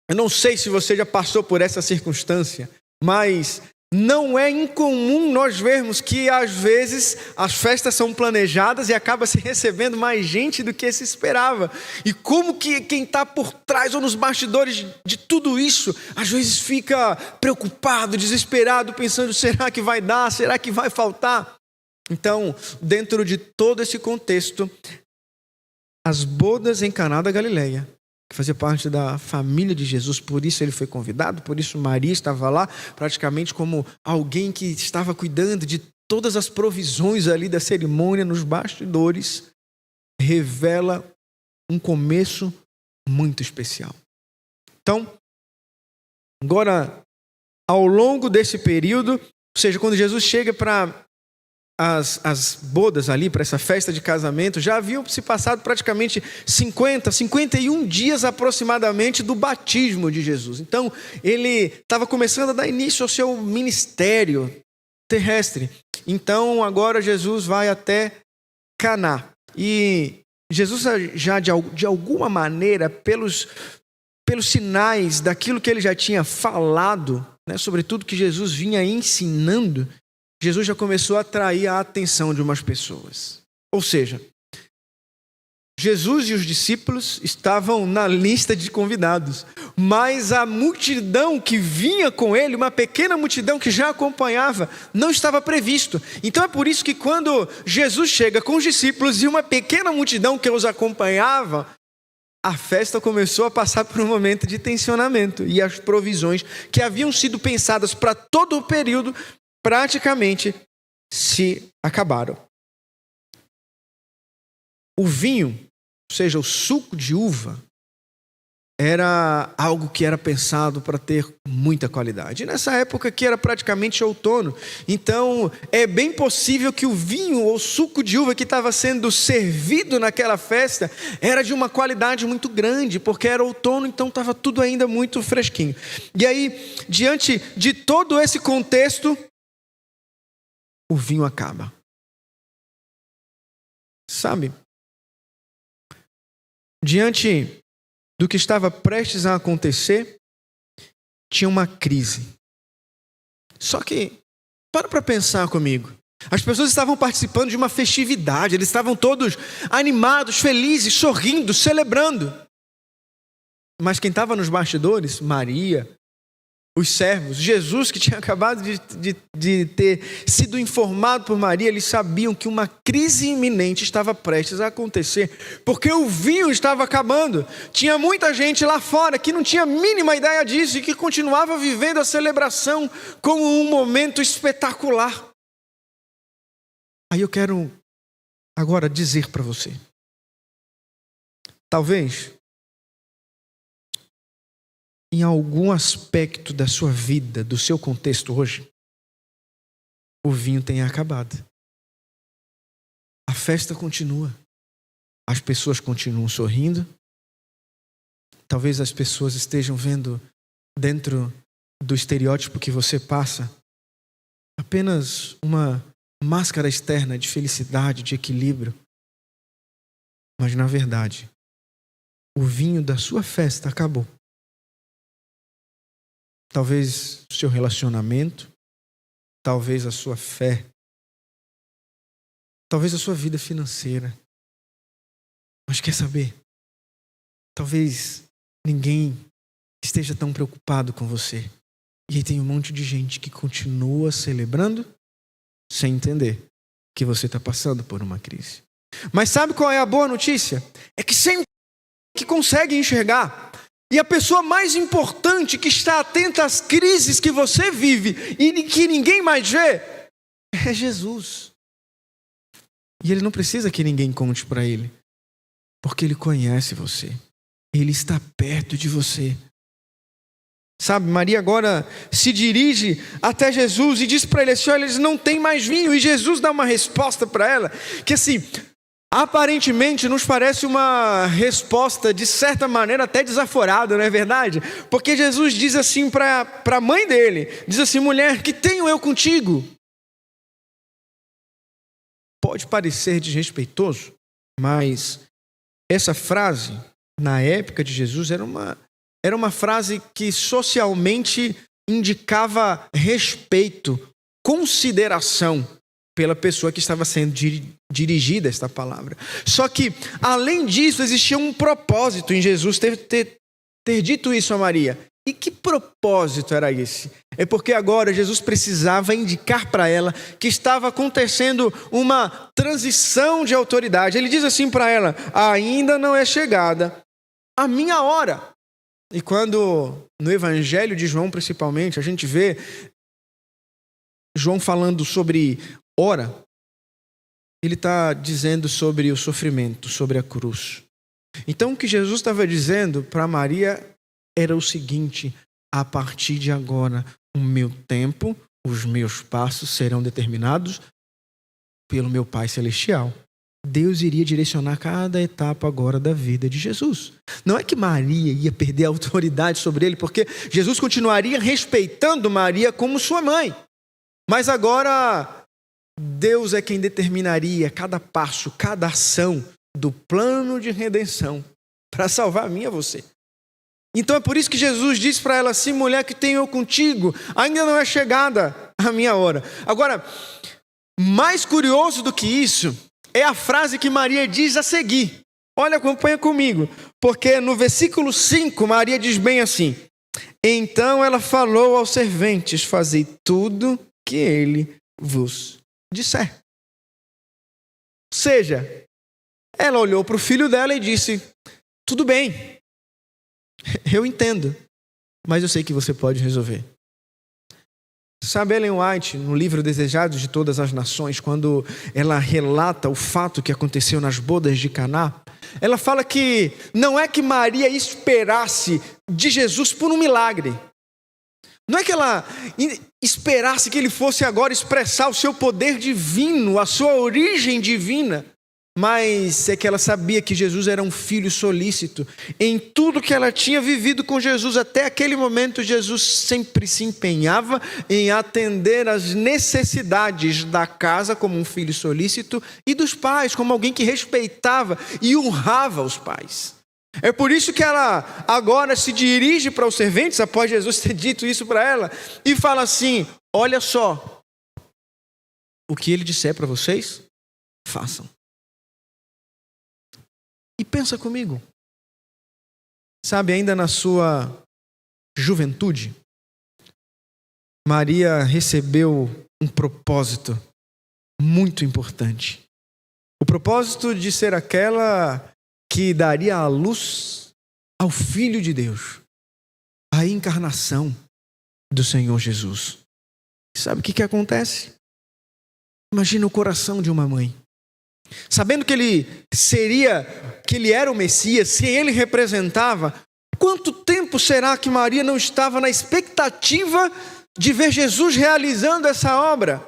Eu não sei se você já passou por essa circunstância, mas não é incomum nós vermos que às vezes as festas são planejadas e acaba se recebendo mais gente do que se esperava. E como que quem está por trás ou nos bastidores de tudo isso, às vezes fica preocupado, desesperado, pensando, será que vai dar? Será que vai faltar? Então, dentro de todo esse contexto, as bodas em Caná da Galileia, que fazia parte da família de Jesus, por isso ele foi convidado, por isso Maria estava lá, praticamente como alguém que estava cuidando de todas as provisões ali da cerimônia nos bastidores, revela um começo muito especial. Então, agora, ao longo desse período, ou seja, quando Jesus chega para as bodas ali, para essa festa de casamento, já haviam se passado praticamente 51 dias aproximadamente do batismo de Jesus. Então, ele estava começando a dar início ao seu ministério terrestre. Então, agora Jesus vai até Caná. E Jesus já de alguma maneira, pelos sinais daquilo que ele já tinha falado, né, sobre tudo que Jesus vinha ensinando, Jesus já começou a atrair a atenção de umas pessoas. Ou seja, Jesus e os discípulos estavam na lista de convidados, mas a multidão que vinha com ele, uma pequena multidão que já acompanhava, não estava previsto. Então é por isso que quando Jesus chega com os discípulos e uma pequena multidão que os acompanhava, a festa começou a passar por um momento de tensionamento e as provisões que haviam sido pensadas para todo o período praticamente se acabaram. O vinho, ou seja, o suco de uva, era algo que era pensado para ter muita qualidade. E nessa época que era praticamente outono, então é bem possível que o vinho ou suco de uva que estava sendo servido naquela festa era de uma qualidade muito grande, porque era outono, então estava tudo ainda muito fresquinho. E aí, diante de todo esse contexto, o vinho acaba. Sabe? Diante do que estava prestes a acontecer, tinha uma crise. Só que, para pensar comigo. As pessoas estavam participando de uma festividade, eles estavam todos animados, felizes, sorrindo, celebrando. Mas quem estava nos bastidores, Maria, os servos, Jesus, que tinha acabado de ter sido informado por Maria, eles sabiam que uma crise iminente estava prestes a acontecer, porque o vinho estava acabando. Tinha muita gente lá fora que não tinha a mínima ideia disso e que continuava vivendo a celebração como um momento espetacular. Aí eu quero agora dizer para você, talvez em algum aspecto da sua vida, do seu contexto hoje, o vinho tenha acabado. A festa continua. As pessoas continuam sorrindo. Talvez as pessoas estejam vendo dentro do estereótipo que você passa apenas uma máscara externa de felicidade, de equilíbrio. Mas na verdade, o vinho da sua festa acabou. Talvez o seu relacionamento, talvez a sua fé, talvez a sua vida financeira. Mas quer saber? Talvez ninguém que esteja tão preocupado com você. E aí tem um monte de gente que continua celebrando sem entender que você está passando por uma crise. Mas sabe qual é a boa notícia? É que sempre que consegue enxergar. E a pessoa mais importante que está atenta às crises que você vive e que ninguém mais vê é Jesus. E ele não precisa que ninguém conte para ele, porque ele conhece você. Ele está perto de você. Sabe, Maria agora se dirige até Jesus e diz para ele assim: olha, eles não têm mais vinho. E Jesus dá uma resposta para ela que assim, aparentemente nos parece uma resposta de certa maneira até desaforada, não é verdade? Porque Jesus diz assim para a mãe dele, diz assim: mulher, que tenho eu contigo? Pode parecer desrespeitoso, mas essa frase, na época de Jesus, era uma frase que socialmente indicava respeito, consideração pela pessoa que estava sendo dirigida esta palavra. Só que, além disso, existia um propósito em Jesus ter dito isso a Maria. E que propósito era esse? É porque agora Jesus precisava indicar para ela que estava acontecendo uma transição de autoridade. Ele diz assim para ela: ainda não é chegada a minha hora. E quando no Evangelho de João, principalmente, a gente vê João falando sobre hora, ele está dizendo sobre o sofrimento, sobre a cruz. Então o que Jesus estava dizendo para Maria era o seguinte: a partir de agora, o meu tempo, os meus passos serão determinados pelo meu Pai Celestial. Deus iria direcionar cada etapa agora da vida de Jesus. Não é que Maria ia perder a autoridade sobre ele, porque Jesus continuaria respeitando Maria como sua mãe. Mas agora, Deus é quem determinaria cada passo, cada ação do plano de redenção para salvar a mim e a você. Então é por isso que Jesus diz para ela assim: mulher, que tenho eu contigo, ainda não é chegada a minha hora. Agora, mais curioso do que isso é a frase que Maria diz a seguir. Olha, acompanha comigo. Porque no versículo 5, Maria diz bem assim: então ela falou aos serventes: fazei tudo que ele vos disser. Ou seja, ela olhou para o filho dela e disse: tudo bem, eu entendo, mas eu sei que você pode resolver. Sabe, Ellen White, no livro Desejados de Todas as Nações, quando ela relata o fato que aconteceu nas bodas de Caná, ela fala que não é que Maria esperasse de Jesus por um milagre. Não é que ela esperasse que ele fosse agora expressar o seu poder divino, a sua origem divina. Mas é que ela sabia que Jesus era um filho solícito. Em tudo que ela tinha vivido com Jesus até aquele momento, Jesus sempre se empenhava em atender às necessidades da casa como um filho solícito e dos pais como alguém que respeitava e honrava os pais. É por isso que ela agora se dirige para os serventes, após Jesus ter dito isso para ela, e fala assim: olha só, o que ele disser para vocês, façam. E pensa comigo, sabe, ainda na sua juventude, Maria recebeu um propósito muito importante. O propósito de ser aquela que daria a luz ao Filho de Deus, a encarnação do Senhor Jesus. Sabe o que acontece? Imagina o coração de uma mãe. Sabendo que ele era o Messias, se ele representava, quanto tempo será que Maria não estava na expectativa de ver Jesus realizando essa obra?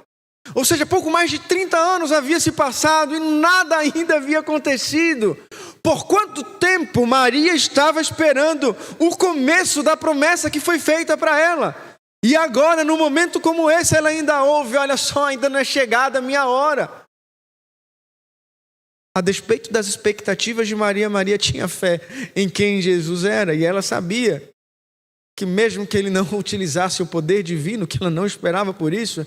Ou seja, pouco mais de 30 anos havia se passado e nada ainda havia acontecido. Por quanto tempo Maria estava esperando o começo da promessa que foi feita para ela? E agora, num momento como esse, ela ainda ouve: olha só, ainda não é chegada a minha hora. A despeito das expectativas de Maria, Maria tinha fé em quem Jesus era. E ela sabia que mesmo que ele não utilizasse o poder divino, que ela não esperava por isso,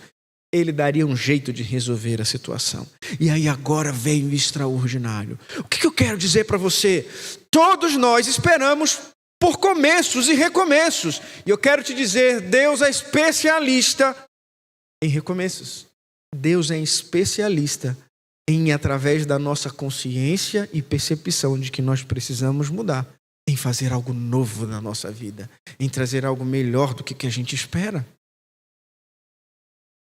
ele daria um jeito de resolver a situação. E aí agora vem o extraordinário. O que eu quero dizer para você? Todos nós esperamos por começos e recomeços. E eu quero te dizer, Deus é especialista em recomeços. Deus é especialista em, através da nossa consciência e percepção de que nós precisamos mudar, em fazer algo novo na nossa vida, em trazer algo melhor do que a gente espera.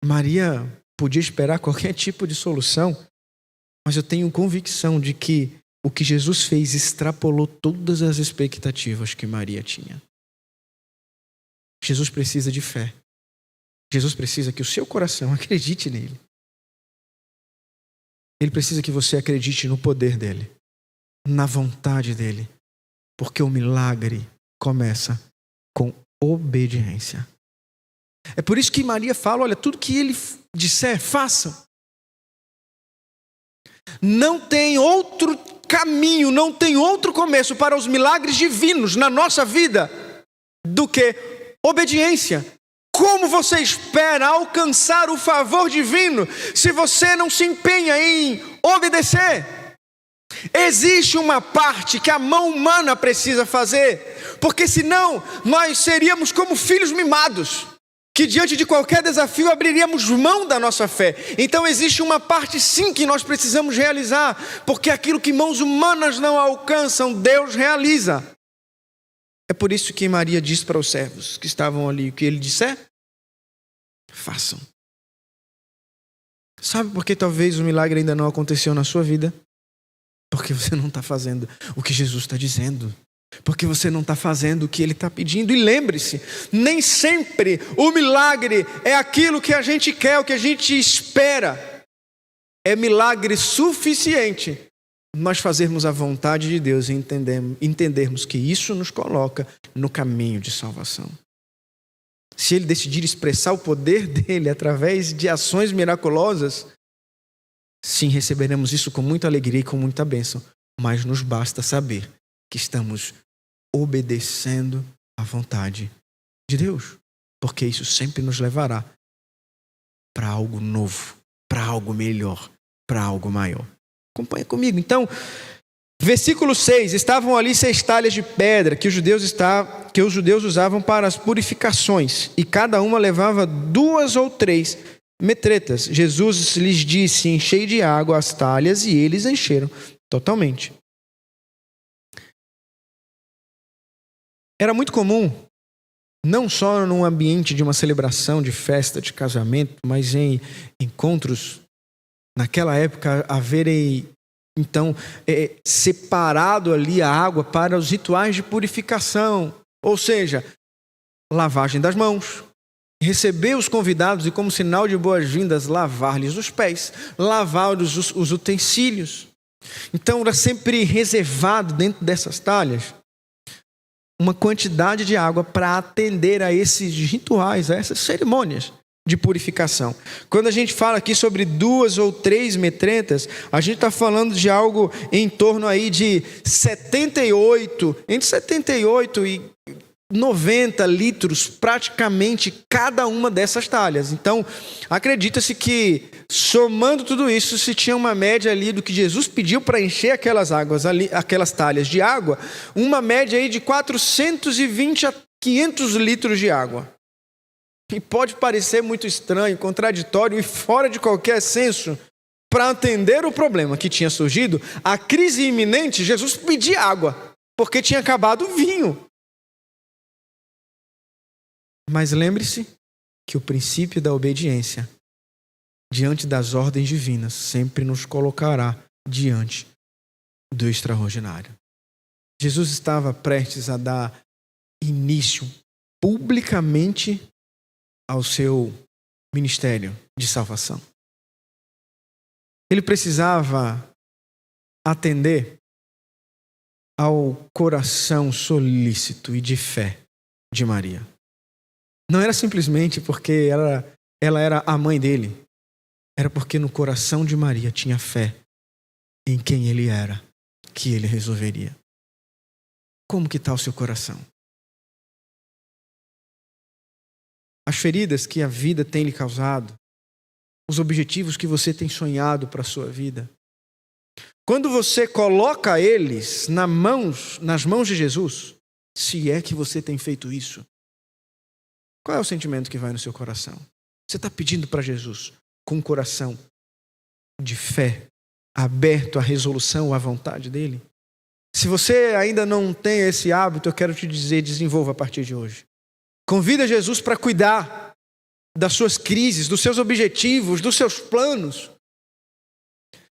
Maria podia esperar qualquer tipo de solução, mas eu tenho convicção de que o que Jesus fez extrapolou todas as expectativas que Maria tinha. Jesus precisa de fé. Jesus precisa que o seu coração acredite nele. Ele precisa que você acredite no poder dele, na vontade dele, porque o milagre começa com obediência. É por isso que Maria fala, olha, tudo que ele disser, façam. Não tem outro caminho, não tem outro começo para os milagres divinos na nossa vida do que obediência. Como você espera alcançar o favor divino se você não se empenha em obedecer? Existe uma parte que a mão humana precisa fazer, porque senão nós seríamos como filhos mimados, que diante de qualquer desafio abriríamos mão da nossa fé. Então existe uma parte sim que nós precisamos realizar, porque aquilo que mãos humanas não alcançam, Deus realiza. É por isso que Maria diz para os servos que estavam ali, o que ele disser, façam. Sabe por que talvez o milagre ainda não aconteceu na sua vida? Porque você não está fazendo o que Jesus está dizendo. Porque você não está fazendo o que ele está pedindo. E lembre-se, nem sempre o milagre é aquilo que a gente quer, o que a gente espera. É milagre suficiente nós fazermos a vontade de Deus e entendermos que isso nos coloca no caminho de salvação. Se ele decidir expressar o poder dele através de ações miraculosas, sim, receberemos isso com muita alegria e com muita bênção. Mas nos basta saber que estamos obedecendo à vontade de Deus, porque isso sempre nos levará para algo novo, para algo melhor, para algo maior. Acompanha comigo. Então, versículo 6, estavam ali 6 talhas de pedra que os judeus usavam para as purificações, e cada uma levava 2 ou 3 metretas. Jesus lhes disse, enchei de água as talhas, e eles encheram totalmente. Era muito comum, não só num ambiente de uma celebração, de festa, de casamento, mas em encontros, naquela época, haverem, então, separado ali a água para os rituais de purificação. Ou seja, lavagem das mãos, receber os convidados e, como sinal de boas-vindas, lavar-lhes os pés, lavar os utensílios. Então, era sempre reservado dentro dessas talhas uma quantidade de água para atender a esses rituais, a essas cerimônias de purificação. Quando a gente fala aqui sobre 2 ou 3 metretas, a gente está falando de algo em torno aí de entre 78 e 90 litros, praticamente cada uma dessas talhas. Então, acredita-se que, somando tudo isso, se tinha uma média ali do que Jesus pediu para encher aquelas águas ali, aquelas talhas de água, uma média aí de 420 a 500 litros de água. E pode parecer muito estranho, contraditório e fora de qualquer senso. Para atender o problema que tinha surgido, a crise iminente, Jesus pedia água, porque tinha acabado o vinho. Mas lembre-se que o princípio da obediência, diante das ordens divinas, sempre nos colocará diante do extraordinário. Jesus estava prestes a dar início publicamente ao seu ministério de salvação. Ele precisava atender ao coração solícito e de fé de Maria. Não era simplesmente porque ela era a mãe dele. Era porque no coração de Maria tinha fé em quem ele era, que ele resolveria. Como que está o seu coração? As feridas que a vida tem lhe causado, os objetivos que você tem sonhado para a sua vida. Quando você coloca eles nas mãos de Jesus, Se é que você tem feito isso, qual é o sentimento que vai no seu coração? Você está pedindo para Jesus com um coração de fé, aberto à resolução, à vontade dele? Se você ainda não tem esse hábito, eu quero te dizer, desenvolva a partir de hoje. Convida Jesus para cuidar das suas crises, dos seus objetivos, dos seus planos.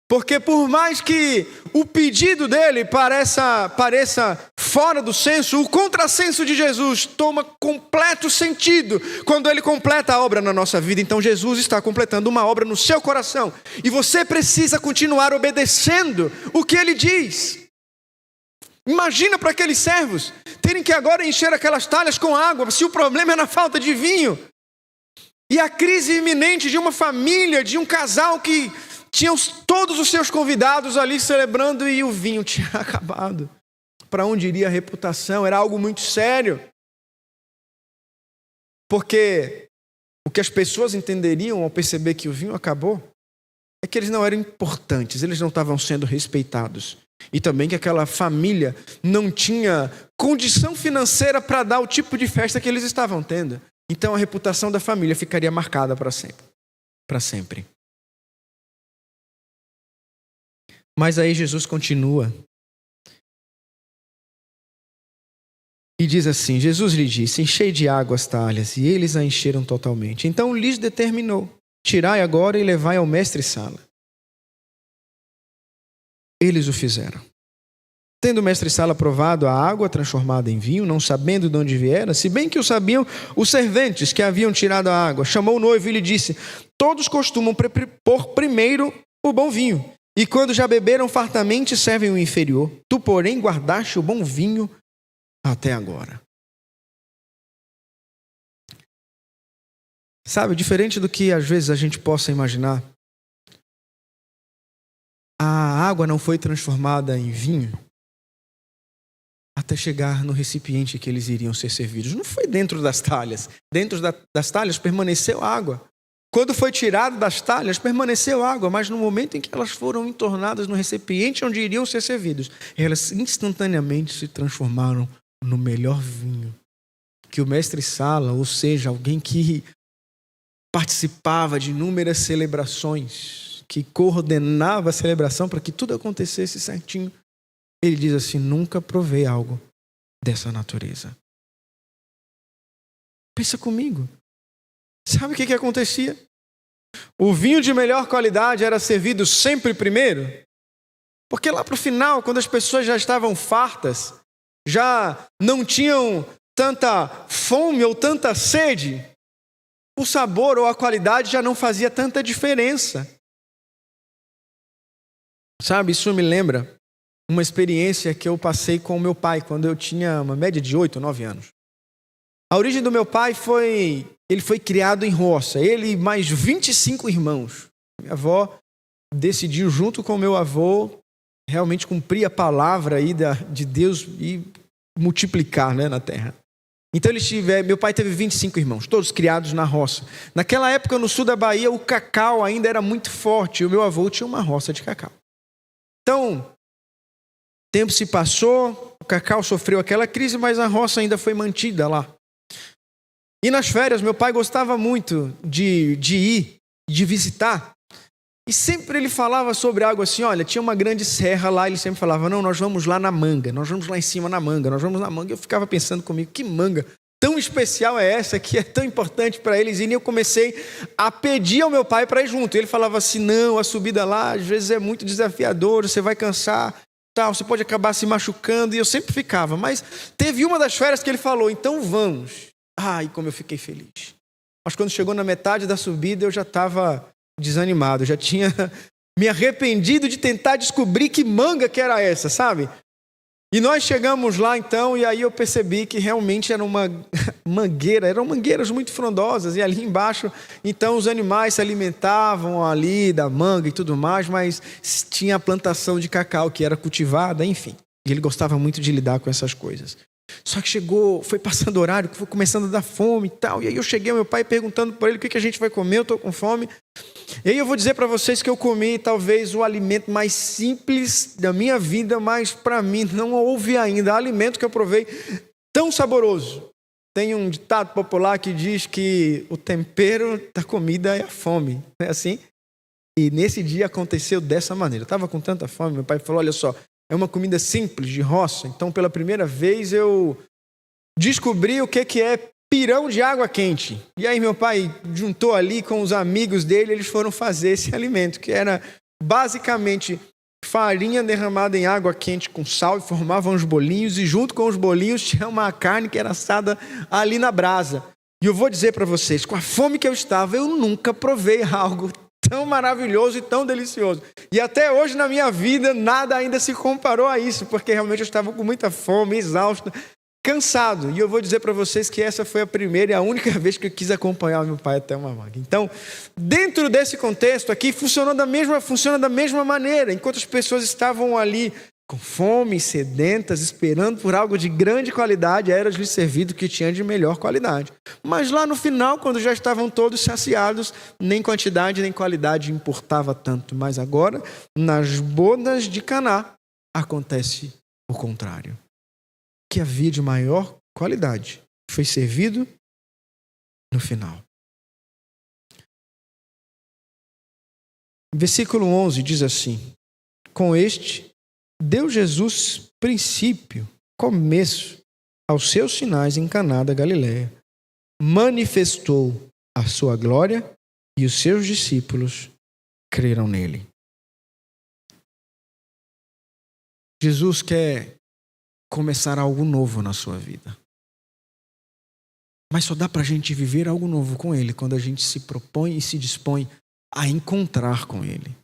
Porque por mais que o pedido dele pareça fora do senso, o contrassenso de Jesus toma completo sentido quando ele completa a obra na nossa vida. Então Jesus está completando uma obra no seu coração. E você precisa continuar obedecendo o que ele diz. Imagina para aqueles servos terem que agora encher aquelas talhas com água, se o problema é na falta de vinho. E a crise iminente de uma família, de um casal que tinha todos os seus convidados ali celebrando e o vinho tinha acabado. Para onde iria a reputação? Era algo muito sério. Porque o que as pessoas entenderiam ao perceber que o vinho acabou é que eles não eram importantes, eles não estavam sendo respeitados. E também que aquela família não tinha condição financeira para dar o tipo de festa que eles estavam tendo. Então a reputação da família ficaria marcada para sempre. Para sempre. Mas aí Jesus continua. E diz assim, Jesus lhe disse, enchei de água as talhas, e eles a encheram totalmente. Então lhes determinou, tirai agora e levai ao mestre-sala. Eles o fizeram. Tendo o mestre-sala provado a água transformada em vinho, não sabendo de onde viera, se bem que o sabiam os serventes que haviam tirado a água, chamou o noivo e lhe disse, todos costumam pôr primeiro o bom vinho, e quando já beberam fartamente, servem o inferior. Tu, porém, guardaste o bom vinho até agora. Sabe, diferente do que às vezes a gente possa imaginar, a água não foi transformada em vinho até chegar no recipiente que eles iriam ser servidos. Não foi dentro das talhas. Dentro das talhas permaneceu água. Quando foi tirado das talhas, permaneceu água, mas no momento em que elas foram entornadas no recipiente onde iriam ser servidos, elas instantaneamente se transformaram no melhor vinho que o mestre-sala, ou seja, alguém que participava de inúmeras celebrações, que coordenava a celebração para que tudo acontecesse certinho. Ele diz assim, nunca provei algo dessa natureza. Pensa comigo. Sabe o que acontecia? O vinho de melhor qualidade era servido sempre primeiro, porque lá para o final, quando as pessoas já estavam fartas, já não tinham tanta fome ou tanta sede, o sabor ou a qualidade já não fazia tanta diferença. Sabe, isso me lembra uma experiência que eu passei com o meu pai quando eu tinha uma média de 8, 9 anos. A origem do meu pai ele foi criado em roça, ele e mais 25 irmãos. Minha avó decidiu, junto com meu avô, realmente cumprir a palavra aí de Deus e multiplicar, né, na terra. Então meu pai teve 25 irmãos, todos criados na roça. Naquela época, no sul da Bahia, o cacau ainda era muito forte, e o meu avô tinha uma roça de cacau. Então, o tempo se passou, o cacau sofreu aquela crise, mas a roça ainda foi mantida lá. E nas férias, meu pai gostava muito de ir, de visitar. E sempre ele falava sobre algo assim, olha, tinha uma grande serra lá, ele sempre falava, não, nós vamos lá na manga, nós vamos lá em cima na manga, nós vamos na manga. Eu ficava pensando comigo, que manga tão especial é essa, que é tão importante para eles? E eu comecei a pedir ao meu pai para ir junto. E ele falava assim, não, a subida lá às vezes é muito desafiador, você vai cansar, tal, você pode acabar se machucando. E eu sempre ficava, mas teve uma das férias que ele falou, então vamos. Ai, como eu fiquei feliz. Mas quando chegou na metade da subida, eu já estava desanimado, já tinha me arrependido de tentar descobrir que manga que era essa, sabe? E nós chegamos lá então, e aí eu percebi que realmente era uma mangueira, eram mangueiras muito frondosas, e ali embaixo, então os animais se alimentavam ali da manga e tudo mais, mas tinha a plantação de cacau que era cultivada, enfim. E ele gostava muito de lidar com essas coisas. Só que foi passando o horário, foi começando a dar fome e tal. E aí eu cheguei ao meu pai perguntando para ele o que a gente vai comer, eu estou com fome. E aí eu vou dizer para vocês que eu comi talvez o alimento mais simples da minha vida, mas para mim não houve ainda alimento que eu provei tão saboroso. Tem um ditado popular que diz que o tempero da comida é a fome. Não é assim? E nesse dia aconteceu dessa maneira. Eu estava com tanta fome, meu pai falou, olha só, é uma comida simples, de roça. Então, pela primeira vez, eu descobri o que é pirão de água quente. E aí meu pai juntou ali com os amigos dele, eles foram fazer esse alimento, que era basicamente farinha derramada em água quente com sal, e formavam os bolinhos, e junto com os bolinhos tinha uma carne que era assada ali na brasa. E eu vou dizer para vocês, com a fome que eu estava, eu nunca provei algo tão maravilhoso e tão delicioso. E até hoje na minha vida, nada ainda se comparou a isso, porque realmente eu estava com muita fome, exausto, cansado. E eu vou dizer para vocês que essa foi a primeira e a única vez que eu quis acompanhar meu pai até uma vaga. Então, dentro desse contexto aqui, funciona da mesma maneira. Enquanto as pessoas estavam ali com fome, sedentas, esperando por algo de grande qualidade, era-lhes servido o que tinha de melhor qualidade. Mas lá no final, quando já estavam todos saciados, nem quantidade nem qualidade importava tanto. Mas agora, nas bodas de Caná, acontece o contrário. O que havia de maior qualidade foi servido no final. Versículo 11 diz assim: com este deu Jesus princípio, começo aos seus sinais em Caná da Galileia. Manifestou a sua glória e os seus discípulos creram nele. Jesus quer começar algo novo na sua vida. Mas só dá para a gente viver algo novo com ele quando a gente se propõe e se dispõe a encontrar com ele.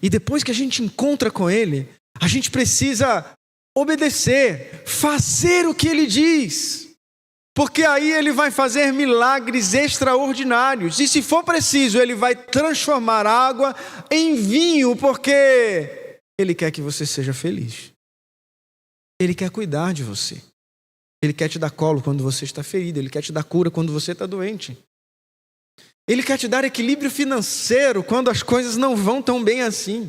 E depois que a gente encontra com ele, a gente precisa obedecer, fazer o que ele diz. Porque aí ele vai fazer milagres extraordinários. E se for preciso, ele vai transformar água em vinho, porque ele quer que você seja feliz. Ele quer cuidar de você. Ele quer te dar colo quando você está ferido. Ele quer te dar cura quando você está doente. Ele quer te dar equilíbrio financeiro quando as coisas não vão tão bem assim.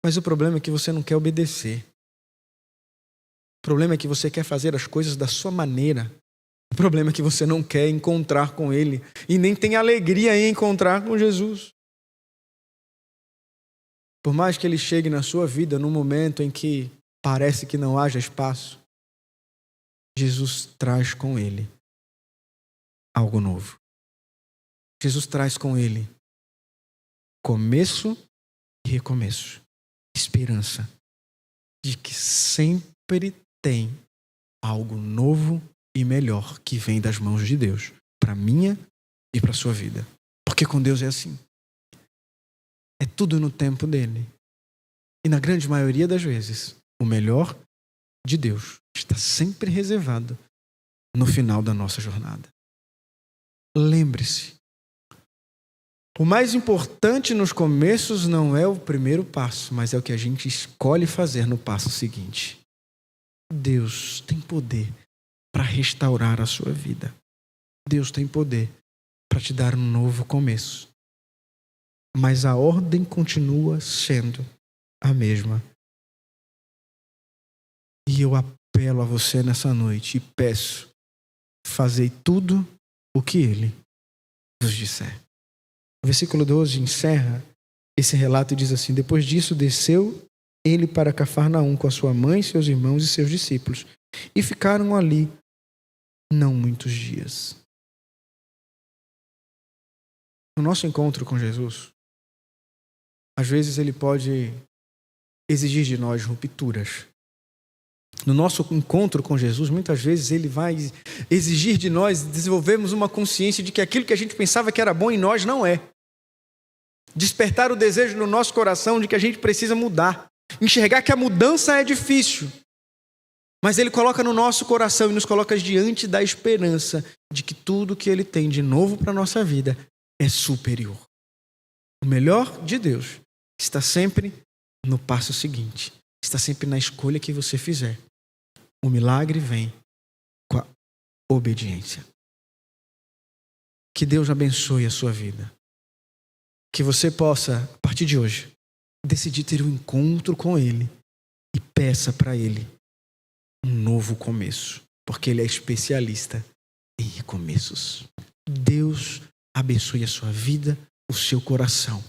Mas o problema é que você não quer obedecer. O problema é que você quer fazer as coisas da sua maneira. O problema é que você não quer encontrar com ele e nem tem alegria em encontrar com Jesus. Por mais que ele chegue na sua vida num momento em que parece que não haja espaço, Jesus traz com ele algo novo. Jesus traz com ele começo e recomeço. Esperança de que sempre tem algo novo e melhor que vem das mãos de Deus para minha e para a sua vida. Porque com Deus é assim. É tudo no tempo dele. E na grande maioria das vezes, o melhor de Deus está sempre reservado no final da nossa jornada. Lembre-se, o mais importante nos começos não é o primeiro passo, mas é o que a gente escolhe fazer no passo seguinte. Deus tem poder para restaurar a sua vida. Deus tem poder para te dar um novo começo. Mas a ordem continua sendo a mesma. E eu apelo a você nessa noite e peço, fazei tudo o que ele vos disser. O versículo 12 encerra esse relato e diz assim: depois disso desceu ele para Cafarnaum com a sua mãe, seus irmãos e seus discípulos, e ficaram ali não muitos dias. No nosso encontro com Jesus, às vezes ele pode exigir de nós rupturas. No nosso encontro com Jesus, muitas vezes ele vai exigir de nós desenvolvermos uma consciência de que aquilo que a gente pensava que era bom em nós não é. Despertar o desejo no nosso coração de que a gente precisa mudar. Enxergar que a mudança é difícil. Mas ele coloca no nosso coração e nos coloca diante da esperança de que tudo que ele tem de novo para a nossa vida é superior. O melhor de Deus está sempre no passo seguinte. Está sempre na escolha que você fizer. O milagre vem com a obediência. Que Deus abençoe a sua vida. Que você possa, a partir de hoje, decidir ter um encontro com Ele e peça para Ele um novo começo, porque Ele é especialista em recomeços. Deus abençoe a sua vida, o seu coração.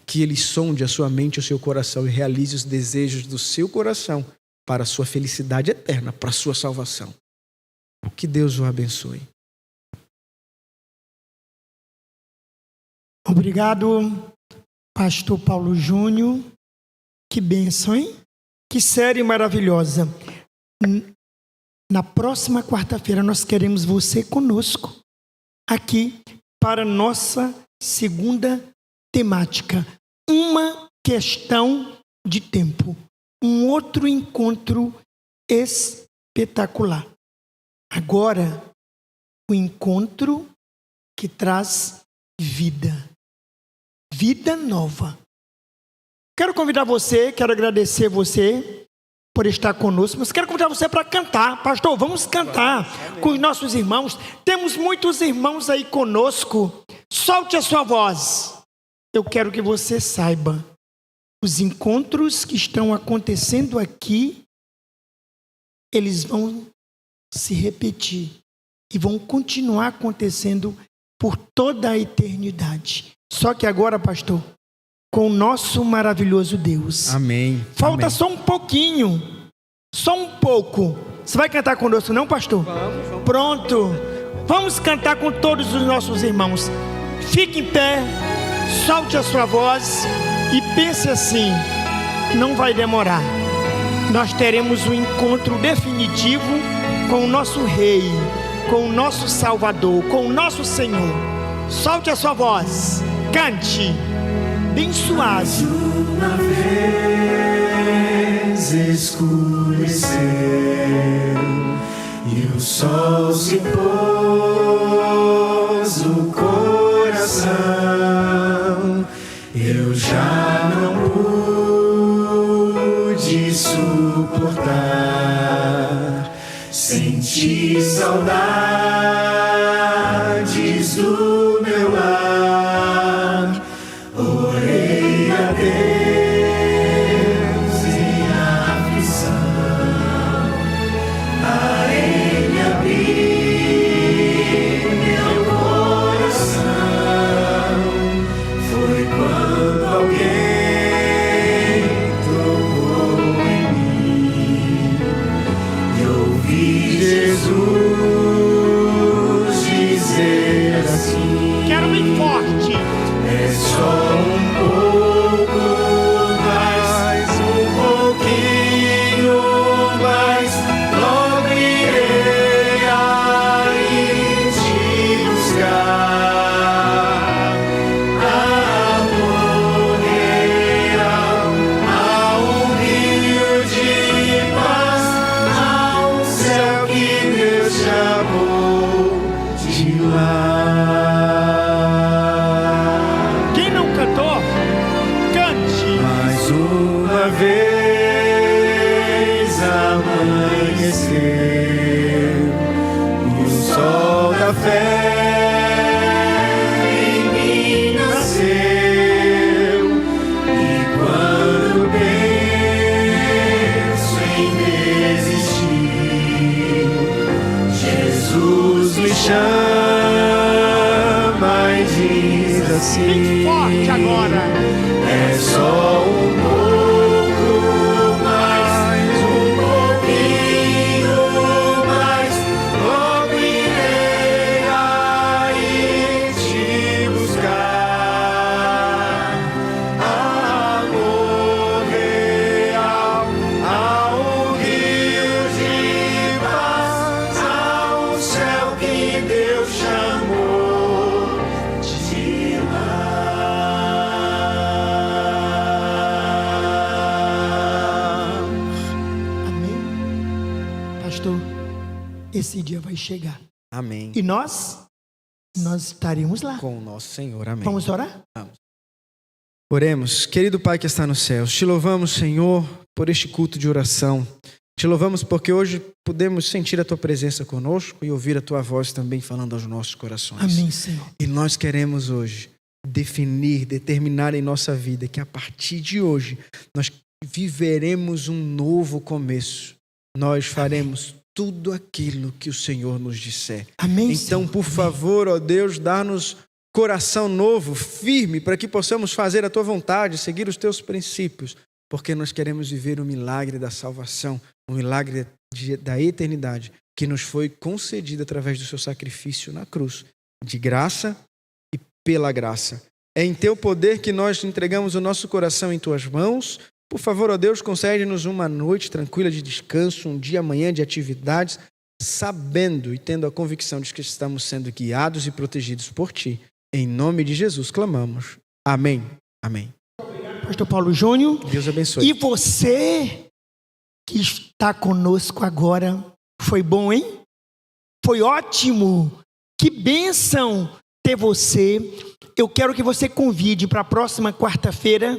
Que Ele sonde a sua mente e o seu coração e realize os desejos do seu coração para a sua felicidade eterna, para a sua salvação. Que Deus o abençoe. Obrigado, pastor Paulo Júnior. Que bênção, hein? Que série maravilhosa. Na próxima quarta-feira nós queremos você conosco aqui para nossa segunda temática. Uma questão de tempo. Um outro encontro espetacular. Agora, o encontro que traz vida. Vida nova. Quero convidar você, quero agradecer você por estar conosco, mas quero convidar você para cantar. Pastor, vamos cantar com os nossos irmãos. Temos muitos irmãos aí conosco. Solte a sua voz. Eu quero que você saiba, os encontros que estão acontecendo aqui, eles vão se repetir e vão continuar acontecendo por toda a eternidade. Só que agora, pastor, com o nosso maravilhoso Deus. Amém. Falta Amém. só um pouquinho, só um pouco. Você vai cantar conosco não, pastor? Vamos. Pronto. Vamos cantar com todos os nossos irmãos. Fique em pé, solte a sua voz e pense assim, não vai demorar. Nós teremos um encontro definitivo com o nosso Rei, com o nosso Salvador, com o nosso Senhor. Solte a sua voz, cante, bem suave. Uma vez escureceu e o sol se pôs no coração. Eu já não pude suportar, senti saudades do meu lar. Orei a Deus em aflição, a Ele abri meu coração. Foi quando alguém tocou em mim e ouvi Jesus dizer assim: Quero bem forte. é só um pouco mais, um pouquinho mais, logo irei aí te buscar. Amor real, há um rio de paz, há um céu que Deus chamou de lar. Quem não cantou, cante. Mais uma vez amanheceu e o sol da fé em mim nasceu. E quando penso em desistir, Jesus me chama e diz Bem assim: forte agora. é só um pouco mais, um pouquinho mais, logo irei aí te buscar. Amor real, há um rio de paz, há um céu que Deus chamou de lar. Amém. Pastor, esse dia vai chegar. Amém. E nós estaremos lá. Com o nosso Senhor. Amém. Vamos orar? Oremos. Querido Pai que está nos céus, te louvamos, Senhor, por este culto de oração. Te louvamos porque hoje podemos sentir a Tua presença conosco e ouvir a Tua voz também falando aos nossos corações. Amém, Senhor. E nós queremos hoje determinar em nossa vida que a partir de hoje nós viveremos um novo começo. Nós faremos tudo aquilo que o Senhor nos disser. Amém, então, Senhor. por favor, ó Deus, dá-nos coração novo, firme, para que possamos fazer a tua vontade, seguir os teus princípios, porque nós queremos viver o milagre da salvação, o milagre da eternidade, que nos foi concedido através do seu sacrifício na cruz, de graça e pela graça. É em teu poder que nós entregamos o nosso coração em tuas mãos. Por favor, ó Deus, concede-nos uma noite tranquila de descanso, um dia amanhã de atividades, sabendo e tendo a convicção de que estamos sendo guiados e protegidos por ti. Em nome de Jesus clamamos. Amém. Amém. Pastor Paulo Júnior. Deus abençoe. E você que está conosco agora, foi bom, hein? Foi ótimo. Que bênção ter você. Eu quero que você convide para a próxima quarta-feira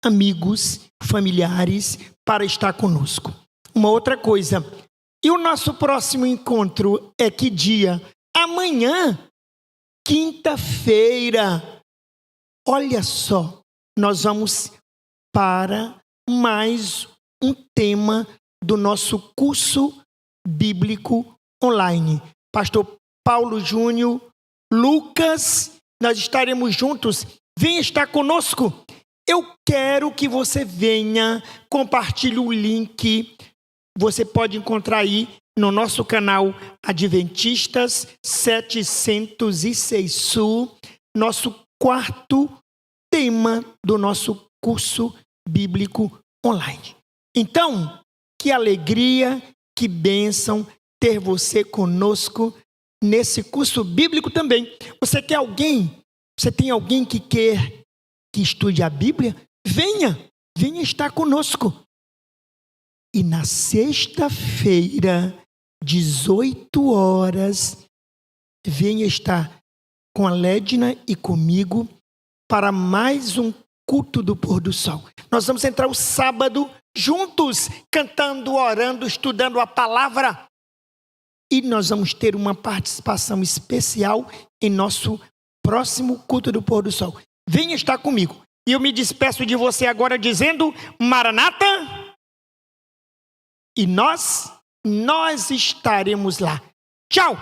amigos, familiares, para estar conosco. Uma outra coisa, e o nosso próximo encontro é que dia? Amanhã, quinta-feira. Olha só, nós vamos para mais um tema do nosso curso bíblico online. Pastor Paulo Júnior, Lucas, nós estaremos juntos. Venha estar conosco. Eu quero que você venha, compartilhe o link. Você pode encontrar aí no nosso canal Adventistas 706 Sul, nosso quarto tema do nosso curso bíblico online. Então, que alegria, que bênção ter você conosco nesse curso bíblico também. Você tem alguém que quer que estude a Bíblia? Venha estar conosco. E na sexta-feira, 18 horas, venha estar com a Lédina e comigo para mais um culto do pôr do sol. Nós vamos entrar o sábado juntos, cantando, orando, estudando a palavra. E nós vamos ter uma participação especial em nosso próximo culto do pôr do sol. Venha estar comigo. E eu me despeço de você agora dizendo: Maranata! E nós estaremos lá. Tchau!